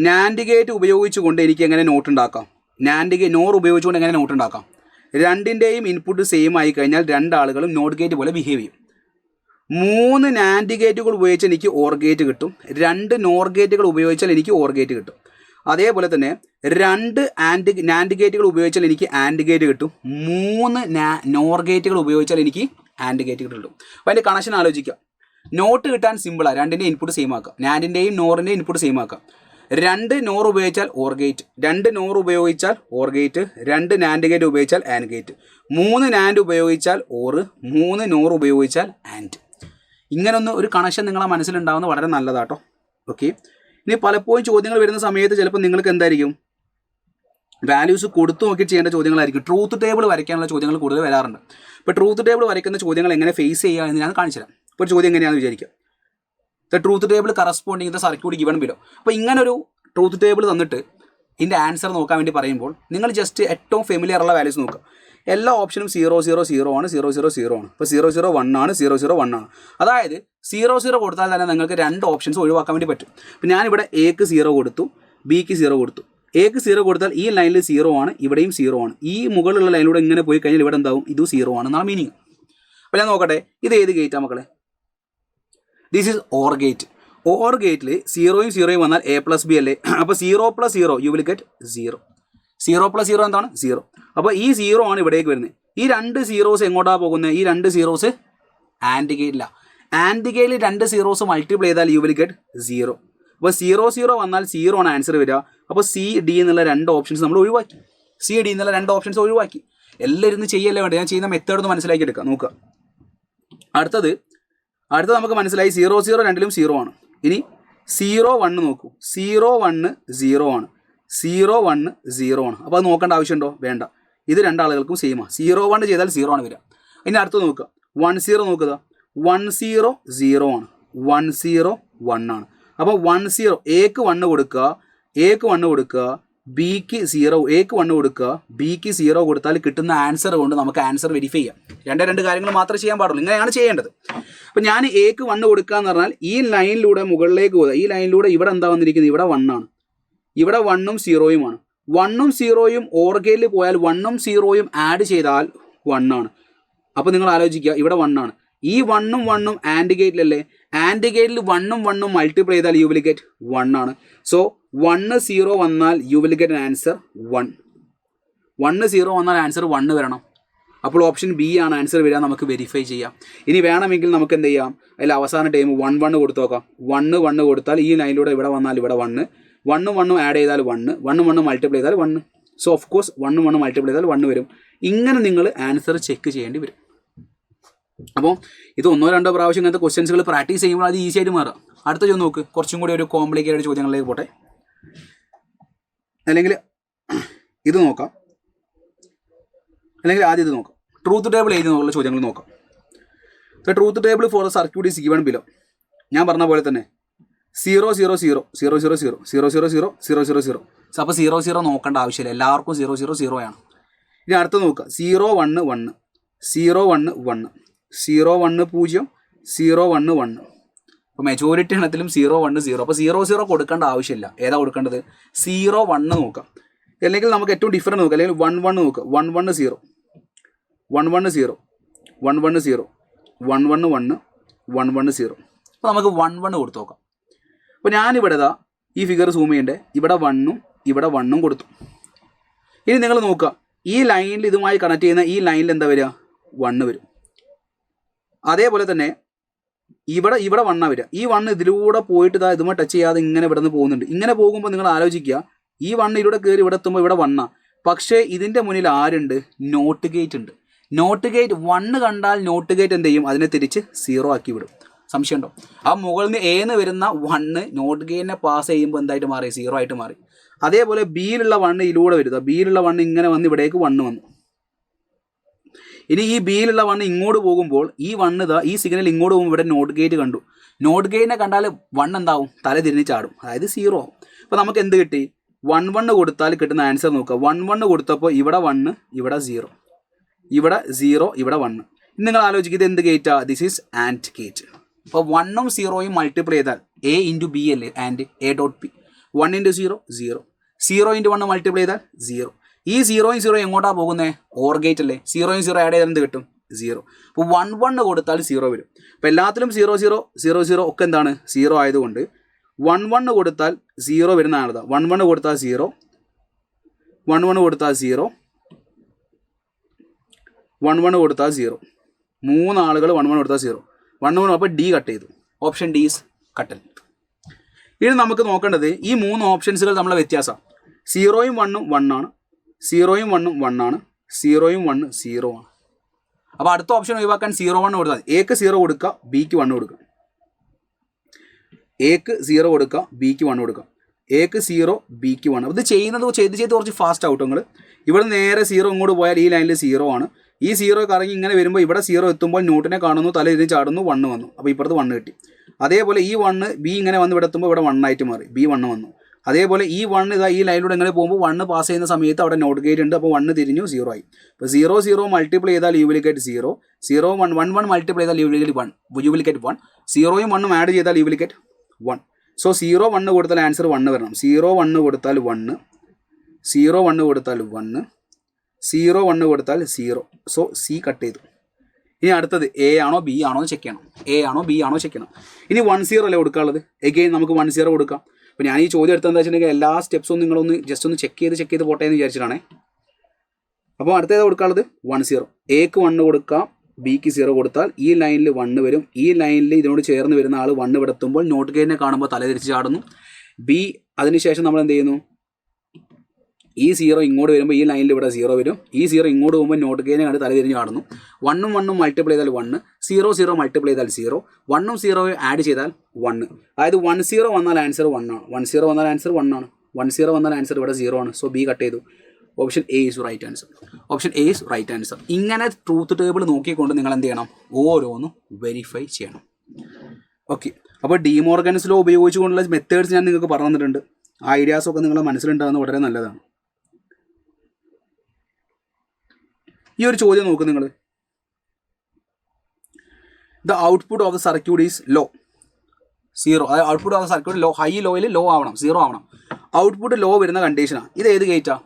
നാൻഡ് ഗേറ്റ് ഉപയോഗിച്ചുകൊണ്ട് എനിക്ക് എങ്ങനെ നോട്ട് ഉണ്ടാക്കാം? നോർ ഉപയോഗിച്ചുകൊണ്ട് എങ്ങനെ നോട്ട് ഉണ്ടാക്കാം? രണ്ടിൻ്റെയും ഇൻപുട്ട് സെയിം ആയി കഴിഞ്ഞാൽ രണ്ടാളുകളും നോട്ട് ഗേറ്റ് പോലെ ബിഹേവ് ചെയ്യും. 3 നാൻഡ് ഗേറ്റുകൾ ഉപയോഗിച്ചാൽ എനിക്ക് ഓർ ഗേറ്റ് കിട്ടും. 2 നോർ ഗേറ്റുകൾ ഉപയോഗിച്ചാൽ എനിക്ക് ഓർ ഗേറ്റ് കിട്ടും. അതേപോലെ തന്നെ 2 നാൻഡ് ഗേറ്റുകൾ ഉപയോഗിച്ചാൽ എനിക്ക് ആൻഡ് ഗേറ്റ് കിട്ടും. 3 നോർ ഗേറ്റുകൾ ഉപയോഗിച്ചാൽ എനിക്ക് ആൻഡ് ഗേറ്റ് കിട്ടും. അപ്പോൾ അതിൻ്റെ കണക്ഷൻ ആലോചിക്കുക. നോട്ട് കിട്ടാൻ സിമ്പിളാണ്. രണ്ടിൻ്റെ ഇൻപുട്ട് സെയിം ആക്കാം. നാൻഡിൻ്റെയും നോറിൻ്റെയും ഇൻപുട്ട് സെയിം ആക്കാം. 2 നോർ ഉപയോഗിച്ചാൽ ഓർ ഗേറ്റ്, 2 നോർ ഉപയോഗിച്ചാൽ ഓർ ഗേറ്റ്, 2 നാൻഡ് ഗേറ്റ് ഉപയോഗിച്ചാൽ ആൻഡ് ഗേറ്റ്, 3 നാൻഡ് ഉപയോഗിച്ചാൽ ഓർ, 3 നോർ ഉപയോഗിച്ചാൽ ആൻഡ്. ഇങ്ങനൊന്ന് ഒരു കണക്ഷൻ നിങ്ങളെ മനസ്സിലുണ്ടാവുന്നത് വളരെ നല്ലതാട്ടോ. ഓക്കെ. ഇനി പലപ്പോഴും ചോദ്യങ്ങൾ വരുന്ന സമയത്ത് ചിലപ്പോൾ നിങ്ങൾക്ക് എന്തായിരിക്കും? വാല്യൂസ് കൊടുത്തു നോക്കി ചെയ്യേണ്ട ചോദ്യങ്ങളായിരിക്കും. ട്രൂത്ത് ടേബിൾ വരയ്ക്കാനുള്ള ചോദ്യങ്ങൾ കൂടുതൽ വരാറുണ്ട്. ഇപ്പോൾ ട്രൂത്ത് ടേബിൾ വരയ്ക്കുന്ന ചോദ്യങ്ങൾ എങ്ങനെ ഫേസ് ചെയ്യുക എന്ന് ഞാൻ കാണിച്ചു തരാം. ഇപ്പോൾ ഒരു ചോദ്യം എങ്ങനെയാണെന്ന് വിചാരിക്കുക. The truth table corresponding the circuit given below. അപ്പോൾ ഇങ്ങനൊരു ട്രൂത്ത് ടേബിൾ തന്നിട്ട് ഇതിൻ്റെ ആൻസർ നോക്കാൻ വേണ്ടി പറയുമ്പോൾ നിങ്ങൾ ജസ്റ്റ് ഏറ്റവും ഫെമിലിയർ ഉള്ള വാല്യൂസ് നോക്കുക. എല്ലാ ഓപ്ഷനും 0 0 0 ആണ്, 0 0 0 ആണ്. ഇപ്പോൾ 0 0 1 ആണ്, 0 0 1 ആണ്. അതായത് 0 0 കൊടുത്താൽ തന്നെ നിങ്ങൾക്ക് 2 ഓപ്ഷൻസ് ഒഴിവാക്കാൻ വേണ്ടി പറ്റും. അപ്പോൾ ഞാനിവിടെ എക്ക് 0 കൊടുത്തു, ബിക്ക് 0 കൊടുത്തു. എക്ക് 0 കൊടുത്താൽ ഈ ലൈനിൽ 0 ആണ്, ഇവിടെയും 0 ആണ്. ഈ മുകളിലുള്ള ലൈനിലൂടെ ഇങ്ങനെ പോയി കഴിഞ്ഞാൽ ഇവിടെ എന്താവും? ഇത് 0 ആണെന്നാണ് മീനിങ്. അപ്പോൾ ഞാൻ നോക്കട്ടെ, ഇത് ഏത് ഗേറ്റാണ് മക്കളെ? This is or gate. Or ഗേറ്റിൽ 0യും 0യും വന്നാൽ എ പ്ലസ് ബി അല്ലേ? അപ്പോൾ 0 + 0 യു വിൽ ഗെറ്റ് 0. 0 + 0 എന്താണ്? 0. അപ്പോൾ ഈ 0 ആണ് ഇവിടേക്ക് വരുന്നത്. ഈ 2 സീറോസ് എങ്ങോട്ടാണ് പോകുന്നത്? ഈ 2 സീറോസ് ആൻഡ് ഗേറ്റിലാണ്. ആൻഡ് ഗേറ്റിൽ 2 സീറോസ് മൾട്ടിപ്ലൈ ചെയ്താൽ യു വിൽ ഗെറ്റ് 0. അപ്പോൾ 0 0 വന്നാൽ 0 ആണ് ആൻസർ വരിക. അപ്പോൾ സി ഡി എന്നുള്ള 2 ഓപ്ഷൻസ് നമ്മൾ ഒഴിവാക്കി. സി ഡി എന്നുള്ള 2 ഓപ്ഷൻസ് ഒഴിവാക്കി. എല്ലാം ഇരുന്ന് ചെയ്യല്ലേ വേണ്ട. ഞാൻ ചെയ്യുന്ന മെത്തേഡ് ഒന്ന് മനസ്സിലാക്കി എടുക്കാം. നോക്കുക. അടുത്തത് നമുക്ക് മനസ്സിലായി 0 0 രണ്ടിലും 0 ആണ്. ഇനി 0 1 നോക്കൂ. 0 1 0 ആണ്, 0 1 0 ആണ്. അപ്പോൾ അത് നോക്കേണ്ട ആവശ്യമുണ്ടോ? വേണ്ട. ഇത് രണ്ടാളുകൾക്കും സെയിമാണ്. 0 1 ചെയ്താൽ 0 ആണ് വരിക. ഇനി അടുത്ത് നോക്കുക. 1 0 നോക്കുക. 1 0 0 ആണ്, 1 0 1 ആണ്. അപ്പോൾ 1 0 എക്ക് 1 കൊടുക്കുക, എക്ക് 1 കൊടുക്കുക, ബിക്ക് 0, എക്ക് 1 കൊടുക്കുക, ബിക്ക് 0 കൊടുത്താൽ കിട്ടുന്ന ആൻസർ കൊണ്ട് നമുക്ക് ആൻസർ വെരിഫൈ ചെയ്യാം. രണ്ട് കാര്യങ്ങൾ മാത്രമേ ചെയ്യാൻ പാടുള്ളൂ. ഇങ്ങനെയാണ് ചെയ്യേണ്ടത്. അപ്പോൾ ഞാൻ എക്ക് 1 കൊടുക്കുക എന്ന് പറഞ്ഞാൽ ഈ ലൈനിലൂടെ മുകളിലേക്ക് പോകുക. ഈ ലൈനിലൂടെ ഇവിടെ എന്താ വന്നിരിക്കുന്നത്? ഇവിടെ 1 ആണ്. ഇവിടെ 1ഉം 0യും ആണ്. 1ഉം 0യും ഓർ ഗേറ്റിൽ പോയാൽ 1ഉം 0യും ആഡ് ചെയ്താൽ 1 ആണ്. അപ്പോൾ നിങ്ങൾ ആലോചിക്കുക, ഇവിടെ 1 ആണ്. ഈ 1ഉം 1ഉം ആൻഡ് ഗേറ്റിലല്ലേ? ആൻഡ് ഗേറ്റിൽ 1ഉം 1ഉം മൾട്ടിപ്ലൈ ചെയ്താൽ യു വിൽ ഗെറ്റ് 1 ആണ്. സോ 1 0 വന്നാൽ യു വിൽ ഗെറ്റ് ആൻസർ 1. 1 0 വന്നാൽ ആൻസർ 1 വരണം. അപ്പോൾ ഓപ്ഷൻ ബി ആണ് ആൻസർ വരിക. നമുക്ക് വെരിഫൈ ചെയ്യാം. ഇനി വേണമെങ്കിൽ നമുക്ക് എന്ത് ചെയ്യാം? അതിൽ അവസാന ടൈം 1 1 കൊടുത്ത് നോക്കാം. 1 1 കൊടുത്താൽ ഈ ലൈനിലൂടെ ഇവിടെ വന്നാൽ ഇവിടെ 1, 1ഉം 1ഉം ആഡ് ചെയ്താൽ 1, 1ഉം 1ഉം മൾട്ടിപ്ലൈ ചെയ്താൽ 1. സോ ഓഫ് കോഴ്സ് 1ഉം 1ഉം മൾട്ടിപ്ലൈ ചെയ്താൽ 1 വരും. ഇങ്ങനെ നിങ്ങൾ ആൻസർ ചെക്ക് ചെയ്യേണ്ടി വരും. അപ്പോൾ ഇത് 1 2 പ്രാവശ്യം ഇങ്ങനത്തെ ക്വസ്റ്റ്യൻസുകൾ പ്രാക്ടീസ് ചെയ്യുമ്പോൾ അത് ഈസി ആയിട്ട് മാറുക. അടുത്ത ചോദ്യം നോക്ക്. കുറച്ചും കൂടി ഒരു കോംപ്ലിക്കേറ്റഡ് ചോദ്യങ്ങളിലേക്ക് പോട്ടെ. അല്ലെങ്കിൽ ഇത് നോക്കാം, അല്ലെങ്കിൽ ആദ്യം ഇത് നോക്കാം. ട്രൂത്ത് ടേബിൾ എഴുതി എന്നുള്ള ചോദ്യങ്ങൾ നോക്കാം. The truth table for the circuit is given below. ഞാൻ പറഞ്ഞ പോലെ തന്നെ 0 0 0 0 0 0 0 0 0 0 0 0. അപ്പോൾ 0 0 നോക്കേണ്ട ആവശ്യമില്ല. എല്ലാവർക്കും 0 0 0 ആണ്. ഇനി അടുത്ത് നോക്കുക. 0 1 1 0 1 1 0 1 0 0 1 1 അപ്പോൾ മെജോറിറ്റി എണ്ണത്തിലും 0 1 0. അപ്പോൾ 0 0 കൊടുക്കേണ്ട ആവശ്യമില്ല. ഏതാ കൊടുക്കേണ്ടത്? 0 1 നോക്കാം. അല്ലെങ്കിൽ നമുക്ക് ഏറ്റവും ഡിഫറൻറ്റ് നോക്കാം. അല്ലെങ്കിൽ 1 1 നോക്കാം. 1 1 0 1 1 0 1 1 0 1 1 1 1 1 0. അപ്പോൾ നമുക്ക് 1 1 കൊടുത്ത് നോക്കാം. അപ്പോൾ ഞാനിവിടെ ഇതാ ഈ ഫിഗർ സൂം ചെയ്യണ്ടേ, ഇവിടെ 1 ഉം ഇവിടെ 1 ഉം കൊടുത്തു. ഇനി നിങ്ങൾ നോക്കുക, ഈ ലൈനിൽ ഇതുമായി കണക്ട് ചെയ്യുന്ന ഈ ലൈനിൽ എന്താ വരിക? 1 വരും. അതേപോലെ തന്നെ ഇവിടെ 1 വരിക. ഈ 1 ഇതിലൂടെ പോയിട്ട് ഇതാ ഇതുമായി ടച്ച് ചെയ്യാതെ ഇങ്ങനെ ഇവിടെ നിന്ന് പോകുന്നുണ്ട്. ഇങ്ങനെ പോകുമ്പോൾ നിങ്ങൾ ആലോചിക്കുക, ഈ 1 ഇതിലൂടെ കയറി ഇവിടെ എത്തുമ്പോൾ ഇവിടെ 1. പക്ഷേ ഇതിൻ്റെ മുന്നിൽ ആരുണ്ട്? നോട്ട് ഗേറ്റ് ഉണ്ട്. നോട്ട് ഗേറ്റ് 1 കണ്ടാൽ നോട്ട് ഗേറ്റ് എന്ത് ചെയ്യും? അതിനെ തിരിച്ച് 0 ആക്കി വിടും. സംശയമുണ്ടോ? ആ മുകളിൽ നിന്ന് ഏന്ന് വരുന്ന 1 നോട്ട് ഗേറ്റിനെ പാസ് ചെയ്യുമ്പോൾ എന്തായിട്ട് മാറി? 0 ആയിട്ട് മാറി. അതേപോലെ ബിയിലുള്ള 1 ഇതിലൂടെ വരുക. ബിയിലുള്ള 1 ഇങ്ങനെ വന്ന് ഇവിടേക്ക് 1 വന്നു. ഇനി ഈ ബിയിലുള്ള 1 ഇങ്ങോട്ട് പോകുമ്പോൾ ഈ 1 ഇതാ ഈ സിഗ്നൽ ഇങ്ങോട്ട് പോകുമ്പോൾ ഇവിടെ നോട്ട് ഗേറ്റ് കണ്ടു. നോട്ട് ഗേറ്റിനെ കണ്ടാൽ 1 എന്താവും? തല തിരിഞ്ഞ് ചാടും. അതായത് 0 ആവും. അപ്പോൾ നമുക്ക് എന്ത് കിട്ടി? 1 1 കൊടുത്താൽ കിട്ടുന്ന ആൻസർ നോക്കുക. 1 1 കൊടുത്തപ്പോൾ ഇവിടെ 1 ഇവിടെ 0 ഇവിടെ 0 ഇവിടെ 1. നിങ്ങൾ ആലോചിക്കുക, ഇത് എന്ത് ഗേറ്റാ? This is and gate. അപ്പോൾ 1 ഉം 0 മൾട്ടിപ്ലൈ ചെയ്താൽ A ഇൻറ്റു ബി അല്ലേ? And A dot P. 1 into 0 0 0 into 1 multiply ചെയ്താൽ 0. ഈ 0 ഉം 0 എങ്ങോട്ടാണ് പോകുന്നത്? ഓർ ഗേറ്റ് അല്ലേ? 0 ഉം 0 ആഡ് ചെയ്താൽ എന്ത് കിട്ടും? 0. അപ്പോൾ 1 1 കൊടുത്താൽ 0 വരും. അപ്പോൾ എല്ലാത്തിലും 0 0 0 0 ഒക്കെ എന്താണ്? 0 ആയതുകൊണ്ട് 1 1 കൊടുത്താൽ 0 വരുന്നതാണത്. 1 1 കൊടുത്താൽ 0 1 1 കൊടുത്താൽ 0 1 1 കൊടുത്താൽ 0. 3 ആളുകൾ 1 1 കൊടുത്താൽ 0 1 1. അപ്പോൾ ഡി കട്ട് ചെയ്തു. Option D is cuttle. ഇനി നമുക്ക് നോക്കേണ്ടത് ഈ 3 ഓപ്ഷൻസുകൾ തമ്മിലുള്ള വ്യത്യാസം. 0 ഉം 1 ഉം 1 ആണ്, 0 ഉം 1 ഉം 1 ആണ്, 0 ഉം 1 0 ആണ്. അപ്പോൾ അടുത്ത ഓപ്ഷൻ ഒഴിവാക്കാൻ 0 1 കൊടുത്താൽ എക്ക് 0 കൊടുക്കുക, ബിക്ക് 1 കൊടുക്കുക. എക്ക് 0 കൊടുക്കുക, ബിക്ക് 1 കൊടുക്കുക. എക്ക് 0 ബിക്ക് 1. ഇത് ചെയ്ത് കുറച്ച് ഫാസ്റ്റ് ആവട്ടെ നിങ്ങൾ. ഇവിടെ നേരെ 0 ഇങ്ങോട്ട് പോയാൽ ഈ ലൈനിൽ 0 ആണ്. ഈ 0 കറങ്ങി ഇങ്ങനെ വരുമ്പോൾ ഇവിടെ 0 എത്തുമ്പോൾ നോട്ടിനെ കാണുന്നു, തല ഇതിന് ചാടുന്നു, 1 വന്നു. അപ്പോൾ ഇപ്പുറത്ത് 1 കിട്ടി. അതേപോലെ ഈ 1 ബി ഇങ്ങനെ വന്ന് ഇവിടെ എത്തുമ്പോൾ ഇവിടെ 1 ആയിട്ട് മാറി, ബി 1 വന്നു. അതേപോലെ ഈ 1 ഇതാ ഈ ലൈനിലൂടെ ഇങ്ങനെ പോകുമ്പോൾ 1 പാസ് ചെയ്യുന്ന സമയത്ത് അവിടെ നോട്ട് ഗേറ്റ് ഉണ്ട്. അപ്പോൾ 1 തിരിഞ്ഞു 0 ആയി. അപ്പോൾ 0 0 മൾട്ടിപ്ലൈ ചെയ്താൽ യു വിൽ ഗെറ്റ് 0 0 1 1 1 മൾട്ടിപ്ലൈ ചെയ്താൽ യു വിൽ ഗെറ്റ് 1 0 ഉം 1 ഉം ആഡ് ചെയ്താൽ യു വിൽ ഗെറ്റ് 1. സോ 0 1 കൊടുത്താൽ ആൻസർ 1 വരണം. 0 1 കൊടുത്താൽ 1 0 1 കൊടുത്താൽ 1 0 1 കൊടുത്താൽ 0. സോ സി കട്ട് ചെയ്തു. ഇനി അടുത്തത് എ ആണോ ബി ആണോ എന്ന് ചെക്ക് ചെയ്യണം. എ ആണോ ബി ആണോ ചെക്ക് ചെയ്യണം. ഇനി 1 0 അല്ലേ കൊടുക്കാനുള്ളത്. എഗെയിൻ നമുക്ക് 1 0 കൊടുക്കാം. അപ്പോൾ ഞാൻ ഈ ചോദ്യം എടുത്തതെന്ന് വെച്ചിട്ടുണ്ടെങ്കിൽ എല്ലാ സ്റ്റെപ്സും നിങ്ങളൊന്ന് ജസ്റ്റ് ഒന്ന് ചെക്ക് ചെയ്ത് പോട്ടെ എന്ന് വിചാരിച്ചിട്ടാണേ. അപ്പോൾ അടുത്തേത് കൊടുക്കാനുള്ളത് 1 0. എക്ക് 1 കൊടുക്കാം, ബിക്ക് 0 കൊടുത്താൽ ഈ ലൈനിൽ 1 വരും. ഈ ലൈനിൽ ഇതിനോട് ചേർന്ന് വരുന്ന ആൾ 1 ഇവിടെ എത്തുമ്പോൾ നോട്ട് ഗേറ്റിനെ കാണുമ്പോൾ തല തിരിച്ച് ചാടുന്നു. ബി അതിനുശേഷം നമ്മൾ എന്ത് ചെയ്യുന്നു? ഈ 0 ഇങ്ങോട്ട് വരുമ്പോൾ ഈ ലൈനിൽ ഇവിടെ 0 വരും. ഈ 0 ഇങ്ങോട്ട് പോകുമ്പോൾ നോട്ട് ഗേറ്റിനെ കണ്ട് തല തിരിഞ്ഞ് കാണുന്നു. 1 ഉം 1 ഉം മൾട്ടിപ്ലൈ ചെയ്താൽ 1 0 0 മൾട്ടിപ്ലൈ ചെയ്താൽ 0 1 ഉം 0 ആഡ് ചെയ്താൽ 1. അതായത് 1 0 വന്നാൽ ആൻസർ 1 ആണ്. 1 0 വന്നാൽ ആൻസർ 1 ആണ്. 1 0 വന്നാൽ ആൻസർ ഇവിടെ 0 ആണ്. സോ ബി കട്ട് ചെയ്തു. Option A is right answer. Option A is right answer. ഇങ്ങനെ ട്രൂത്ത് ടേബിൾ നോക്കിക്കൊണ്ട് നിങ്ങൾ എന്ത് ചെയ്യണം? ഓരോന്നും വെരിഫൈ ചെയ്യണം. ഓക്കെ. അപ്പോൾ ഡിമോർഗൻസ് ലോ ഉപയോഗിച്ചുകൊണ്ടുള്ള മെത്തേഡ്സ് ഞാൻ നിങ്ങൾക്ക് പറഞ്ഞു തന്നിട്ടുണ്ട്. ആ ഐഡിയാസൊക്കെ നിങ്ങളുടെ മനസ്സിലുണ്ടാകുന്നത് വളരെ നല്ലതാണ്. ഈ ഒരു ചോദ്യം നോക്ക് നിങ്ങൾ. The output of the circuit is low 0. അതായത് output of the circuit low, high ലോയിൽ ലോ ആവണം, 0 ആവണം. ഔട്ട്പുട്ട് ലോ വരുന്ന കണ്ടീഷനാണ്. ഇത് ഏത് ഗേറ്റാ?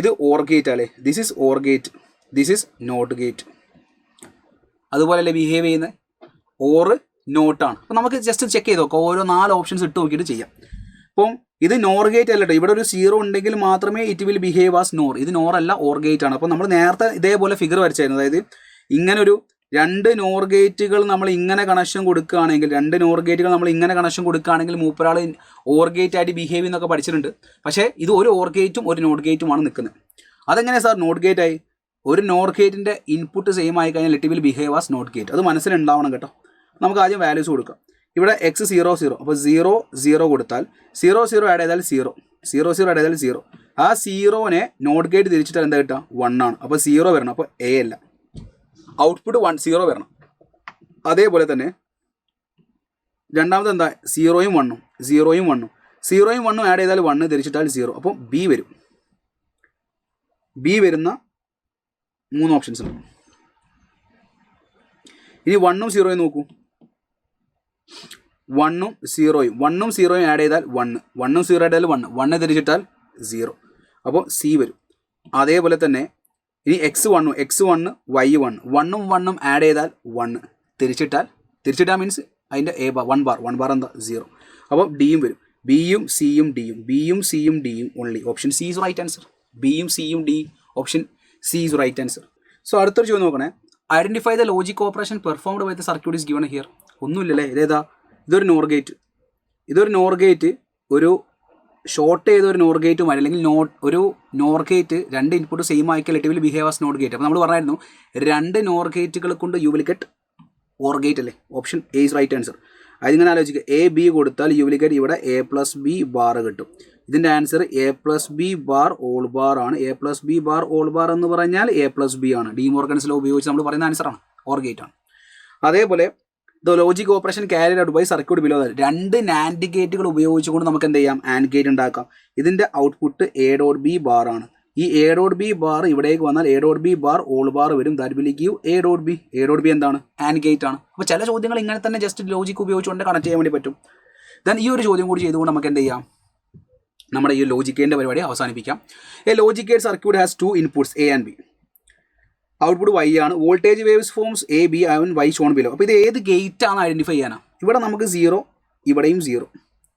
ഇത് ഓർ ഗേറ്റ് അല്ലേ? This is or gate, this is not gate. അതുപോലെയല്ലേ ബിഹേവ് ചെയ്യുന്നത്? ഓർ നോട്ടാണ്. അപ്പോൾ നമുക്ക് ജസ്റ്റ് ചെക്ക് ചെയ്ത് നോക്കാം. ഓരോ 4 ഓപ്ഷൻസ് ഇട്ട് നോക്കിയിട്ട് ചെയ്യാം. അപ്പം ഇത് നോർ ഗേറ്റ് അല്ല കേട്ടോ. ഇവിടെ ഒരു 0 ഉണ്ടെങ്കിൽ മാത്രമേ it will behave as nor. ഇത് നോർ അല്ല, ഓർ ഗേറ്റ് ആണ്. അപ്പോൾ നമ്മൾ നേരത്തെ ഇതേപോലെ ഫിഗർ വരച്ചായിരുന്നു. അതായത് ഇങ്ങനൊരു 2 നോർ ഗേറ്റുകൾ നമ്മൾ ഇങ്ങനെ കണക്ഷൻ കൊടുക്കുകയാണെങ്കിൽ, 2 നോർ ഗേറ്റുകൾ നമ്മൾ ഇങ്ങനെ കണക്ഷൻ കൊടുക്കുകയാണെങ്കിൽ മൂപ്പരാൾ ഓർ ഗേറ്റ് ആയിട്ട് ബിഹേവ് ചെയ്യുന്നൊക്കെ പഠിച്ചിട്ടുണ്ട്. പക്ഷേ ഇത് ഒരു ഓർ ഗേറ്റും ഒരു നോട്ട് ഗേറ്റുമാണ് നിൽക്കുന്നത്. അതെങ്ങനെയാണ് സാർ നോട്ട് ഗേറ്റ് ആയി? ഒരു നോർ ഗേറ്റിൻ്റെ ഇൻപുട്ട് സെയിം ആയി കഴിഞ്ഞാൽ it will behave as not gate. അത് മനസ്സിലുണ്ടാവണം കേട്ടോ. നമുക്ക് ആദ്യം വാല്യൂസ് കൊടുക്കാം. ഇവിടെ x 0 0. അപ്പോൾ 0 0 കൊടുത്താൽ 0 0 ആഡ് ചെയ്താൽ 0 0 0 ആഡ് ചെയ്താൽ 0. ആ 0നെ നോട്ട് ഗേറ്റ് തിരിച്ചിട്ടാൽ എന്താ കിട്ടുക? 1 ആണ്. അപ്പോൾ 0 വരണം. അപ്പോൾ എ അല്ല, ഔട്ട്പുട്ട് 1 0 വരണം. അതേപോലെ തന്നെ രണ്ടാമത് എന്താ? 0 ഉം 1 ഉം 0 ഉം 1 ഉം 0 ഉം 1 ഉം ആഡ് ചെയ്താൽ 1 തിരിച്ചിട്ടാൽ 0. അപ്പോൾ ബി വരും. ബി വരുന്ന 3 ഓപ്ഷൻസ് ഉണ്ട്. ഇനി 1 ഉം 0 ഉം നോക്കൂ. 1ഉം 0യും 1ഉം 0യും ആഡ് ചെയ്താൽ 1, 1ഉം 0 ആഡ് ചെയ്താൽ 1 തിരിച്ചിട്ടാൽ 0. അപ്പോൾ സി വരും. അതേപോലെ തന്നെ ഇനി x1 y1 1ഉം 1ഉം ആഡ് ചെയ്താൽ 1 തിരിച്ചിട്ടാൽ മീൻസ് അതിൻ്റെ എ ബാർ 1 ബാർ എന്താ 0. അപ്പോൾ ഡിയും വരും. ബിയും സിയും ഡിയും only option C is right answer. ബിയും സിയും ഡിയും option C is right answer. So അടുത്തൊരു ചോദ്യം നോക്കണേ. Identify the logic operation performed by the circuit is given here. ഒന്നുമില്ലല്ലേ, ഇതേതാ, ഇതൊരു നോർ ഗേറ്റ്, ഒരു ഷോർട്ട് ചെയ്ത ഒരു നോർ ഗേറ്റുമായി അല്ലെങ്കിൽ ഒരു നോർ ഗേറ്റ് 2 ഇൻപുട്ട് സെയിം ആയിക്കൽ it will behave as NOR gate. അപ്പോൾ നമ്മൾ പറഞ്ഞായിരുന്നു 2 നോർ ഗേറ്റുകൾ കൊണ്ട് you will get OR gate അല്ലേ. Option A is right answer. അതിങ്ങനെ ആലോചിക്കുക, എ ബി കൊടുത്താൽ യു വിൽ ഗെറ്റ് ഇവിടെ എ പ്ലസ് ബി ബാർ കിട്ടും. ഇതിൻ്റെ answer A plus B bar whole bar ആണ്. A plus B bar whole bar എന്ന് പറഞ്ഞാൽ എ പ്ലസ് ബി ആണ്. ഡി മോർഗൻസ് ലോ ഉപയോഗിച്ച് നമ്മൾ പറയുന്ന ആൻസറാണ്, ഓർ ഗേറ്റ് ആണ്. അതേപോലെ the logic operation carried out by circuit below. 2 NAND ഗേറ്റുകൾ ഉപയോഗിച്ചുകൊണ്ട് നമുക്ക് എന്ത് ചെയ്യാം, ആൻഡ് ഗേറ്റ് ഉണ്ടാക്കാം. ഇതിൻ്റെ output A dot B bar ആണ്. ഈ എ ഡോട്ട് ബി ബാർ ഇവിടേക്ക് വന്നാൽ A dot B bar whole bar വരും. That will give A dot B. A dot B എന്താണ്, ആൻഡ് ഗേറ്റ് ആണ്. അപ്പോൾ ചില ചോദ്യങ്ങൾ ഇങ്ങനെ തന്നെ ജസ്റ്റ് ലോജിക് ഉപയോഗിച്ചുകൊണ്ട് കണക്ട് ചെയ്യാൻ വേണ്ടി പറ്റും. ദെൻ ഈ ഒരു ചോദ്യം കൂടി ചെയ്തുകൊണ്ട് നമുക്ക് എന്ത് ചെയ്യാം, നമ്മുടെ ഈ ലോജിക് ഗേറ്റിൻ്റെ പരിപാടി അവസാനിപ്പിക്കാം. A logic gate circuit has 2 inputs A and B. Output Y ആണ്. Voltage waves forms A B and Y shown below. അപ്പോൾ ഇത് ഏത് ഗേറ്റ് ആണ് ഐഡന്റിഫൈ ചെയ്യാനാണ്. ഇവിടെ നമുക്ക് 0, ഇവിടെയും 0,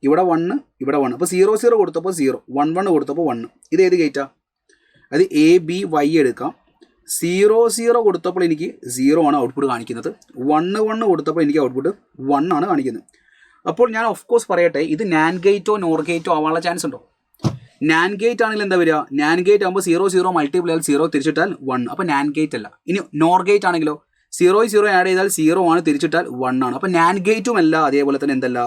ഇവിടെ 1, ഇവിടെ 1. അപ്പോൾ 0 0 കൊടുത്തപ്പോൾ 0, 1 1 കൊടുത്തപ്പോൾ 1. ഇത് ഏത് ഗേറ്റാണ്? അത് എ ബി വൈ എടുക്കാം. 0 0 കൊടുത്തപ്പോൾ എനിക്ക് 0 ആണ് ഔട്ട്പുട്ട് കാണിക്കുന്നത്. 1 1 കൊടുത്തപ്പോൾ എനിക്ക് ഔട്ട്പുട്ട് 1 ആണ് കാണിക്കുന്നത്. അപ്പോൾ ഞാൻ ഓഫ് കോഴ്സ് പറയട്ടെ, ഇത് നാൻഡ് ഗേറ്റോ നോർ ഗേറ്റോ ആവാനുള്ള ചാൻസ് ഉണ്ടോ? നാൻഡ് ഗേറ്റ് ആണെങ്കിൽ എന്താ വരിക, നാൻഡ് ഗേറ്റ് ആകുമ്പോൾ 0 0 മൾട്ടിപ്ലൈ ആയാൽ 0 തിരിച്ചിട്ടാൽ 1. അപ്പോൾ നാൻഡ് ഗേറ്റ് അല്ല. ഇനി നോർ ഗേറ്റ് ആണെങ്കിലോ 0 0 ആഡ് ചെയ്താൽ 0 ആണ്, തിരിച്ചിട്ടാൽ 1 ആണ്. അപ്പോൾ നാൻഡ് ഗേറ്റും അല്ല, അതേപോലെ തന്നെ എന്തല്ല,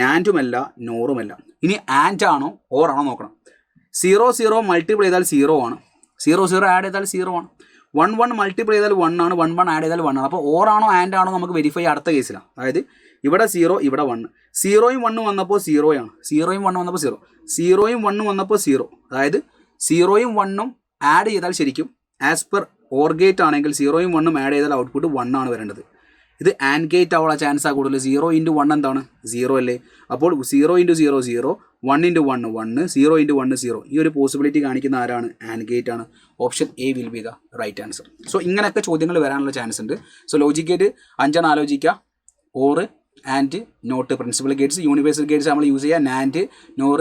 നാൻഡും അല്ല, നോറും അല്ല. ഇനി ആൻഡ് ആണോ ഓർ ആണോ നോക്കണം. 0 0 മൾട്ടിപ്ലൈ ചെയ്താൽ 0 ആണ്, 0 0 ആഡ് ചെയ്താൽ 0 ആണ്. 1 1 മൾട്ടിപ്ലൈ ചെയ്താൽ 1 ആണ്, 1 1 ആഡ് ചെയ്താൽ 1 ആണ്. അപ്പോൾ ഓർ ആണോ ആൻഡ് ആണോ നമുക്ക് വെരിഫൈ അടുത്ത കേസിലാണ്. അതായത് ഇവിടെ 0 ഇവിടെ 1, 0യും 1 വന്നപ്പോൾ 0 ആണ്, 0യും 1 വന്നപ്പോൾ 0, 0യും 1 വന്നപ്പോൾ 0. അതായത് 0യും 1ഉം ആഡ് ചെയ്താൽ ശരിക്കും ആസ് പെർ ഓർ ഗേറ്റ് ആണെങ്കിൽ 0യും 1ഉം ആഡ് ചെയ്താൽ ഔട്ട്പുട്ട് 1 ആണ് വരേണ്ടത്. ഇത് ആൻഡ് ഗേറ്റ് ആവാനുള്ള ചാൻസ് ആ കൂടുതൽ. 0 × 1 എന്താണ്, 0 അല്ലേ. അപ്പോൾ 0 × 0 0, 1 × 1 1, 0 × 1 0. ഈ ഒരു പോസിബിലിറ്റി കാണിക്കുന്ന ആരാണ്, ആൻഡ് ഗേറ്റ് ആണ്. Option a will be the right answer. So ഇങ്ങനെയൊക്കെ ചോദ്യങ്ങൾ വരാനുള്ള ചാൻസ് ഉണ്ട്. സോ ലോജിക് ഗേറ്റ് 5 ആലോചിക്കുക. Or, and, not, principal gates. Universal gates നമ്മൾ യൂസ് ചെയ്യുക നാൻഡ് നോർ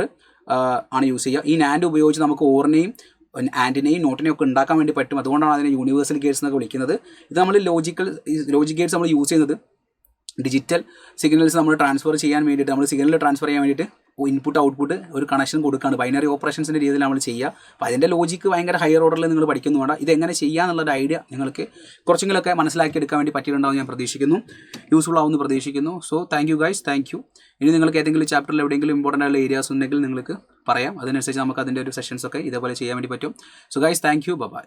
ആണ് യൂസ് ചെയ്യുക. ഈ നാൻഡ് ഉപയോഗിച്ച് നമുക്ക് ഓറിനെയും ആൻഡിനെയും നോട്ടിനെയും ഒക്കെ ഉണ്ടാക്കാൻ വേണ്ടി പറ്റും. അതുകൊണ്ടാണ് അതിനെ യൂണിവേഴ്സൽ ഗേറ്റ്സ് എന്നൊക്കെ വിളിക്കുന്നത്. ഇത് നമ്മൾ ലോജിക് ഗേറ്റ്സ് നമ്മൾ യൂസ് ചെയ്യുന്നത് ഡിജിറ്റൽ സിഗ്നൽസ് നമ്മൾ ട്രാൻസ്ഫർ ചെയ്യാൻ വേണ്ടിയിട്ട്, നമ്മൾ സിഗ്നൽ ട്രാൻസ്ഫർ ചെയ്യാൻ വേണ്ടിയിട്ട് ഇൻപുട്ട് ഔട്ട്പുട്ട് ഒരു കണക്ഷൻ കൊടുക്കുകയാണ്. ബൈനറി ഓപ്പറേഷൻസിൻ്റെ രീതിയിൽ നമ്മൾ ചെയ്യുക. അപ്പോൾ അതിൻ്റെ ലോജിക്ക് ഭയങ്കര ഹയർ ഓർഡറിൽ നിങ്ങൾ പഠിക്കുന്നു വേണ്ട. ഇതെങ്ങനെ ചെയ്യാന്നുള്ളൊരു ഐഡിയ നിങ്ങൾക്ക് കുറച്ചെങ്കിലൊക്കെ മനസ്സിലാക്കിയെടുക്കാൻ വേണ്ടി പറ്റിയിട്ടുണ്ടാവും ഞാൻ പ്രതീക്ഷിക്കുന്നു. യൂസ്ഫുൾ ആവുമെന്ന് പ്രതീക്ഷിക്കുന്നു. So thank you guys, thank U. ഇനി നിങ്ങൾക്ക് ഏതെങ്കിലും ചാപ്റ്ററിൽ എവിടെയെങ്കിലും ഇമ്പോർട്ടൻ്റ് ആയിട്ടുള്ള ഏരിയാസ് ഉണ്ടെങ്കിൽ നിങ്ങൾക്ക് പറയാം. അതിനനുസരിച്ച് നമുക്ക് അതിൻ്റെ ഒരു സെഷൻസ് ഒക്കെ ഇതേപോലെ ചെയ്യാൻ വേണ്ടി പറ്റും. So guys, thank you, by.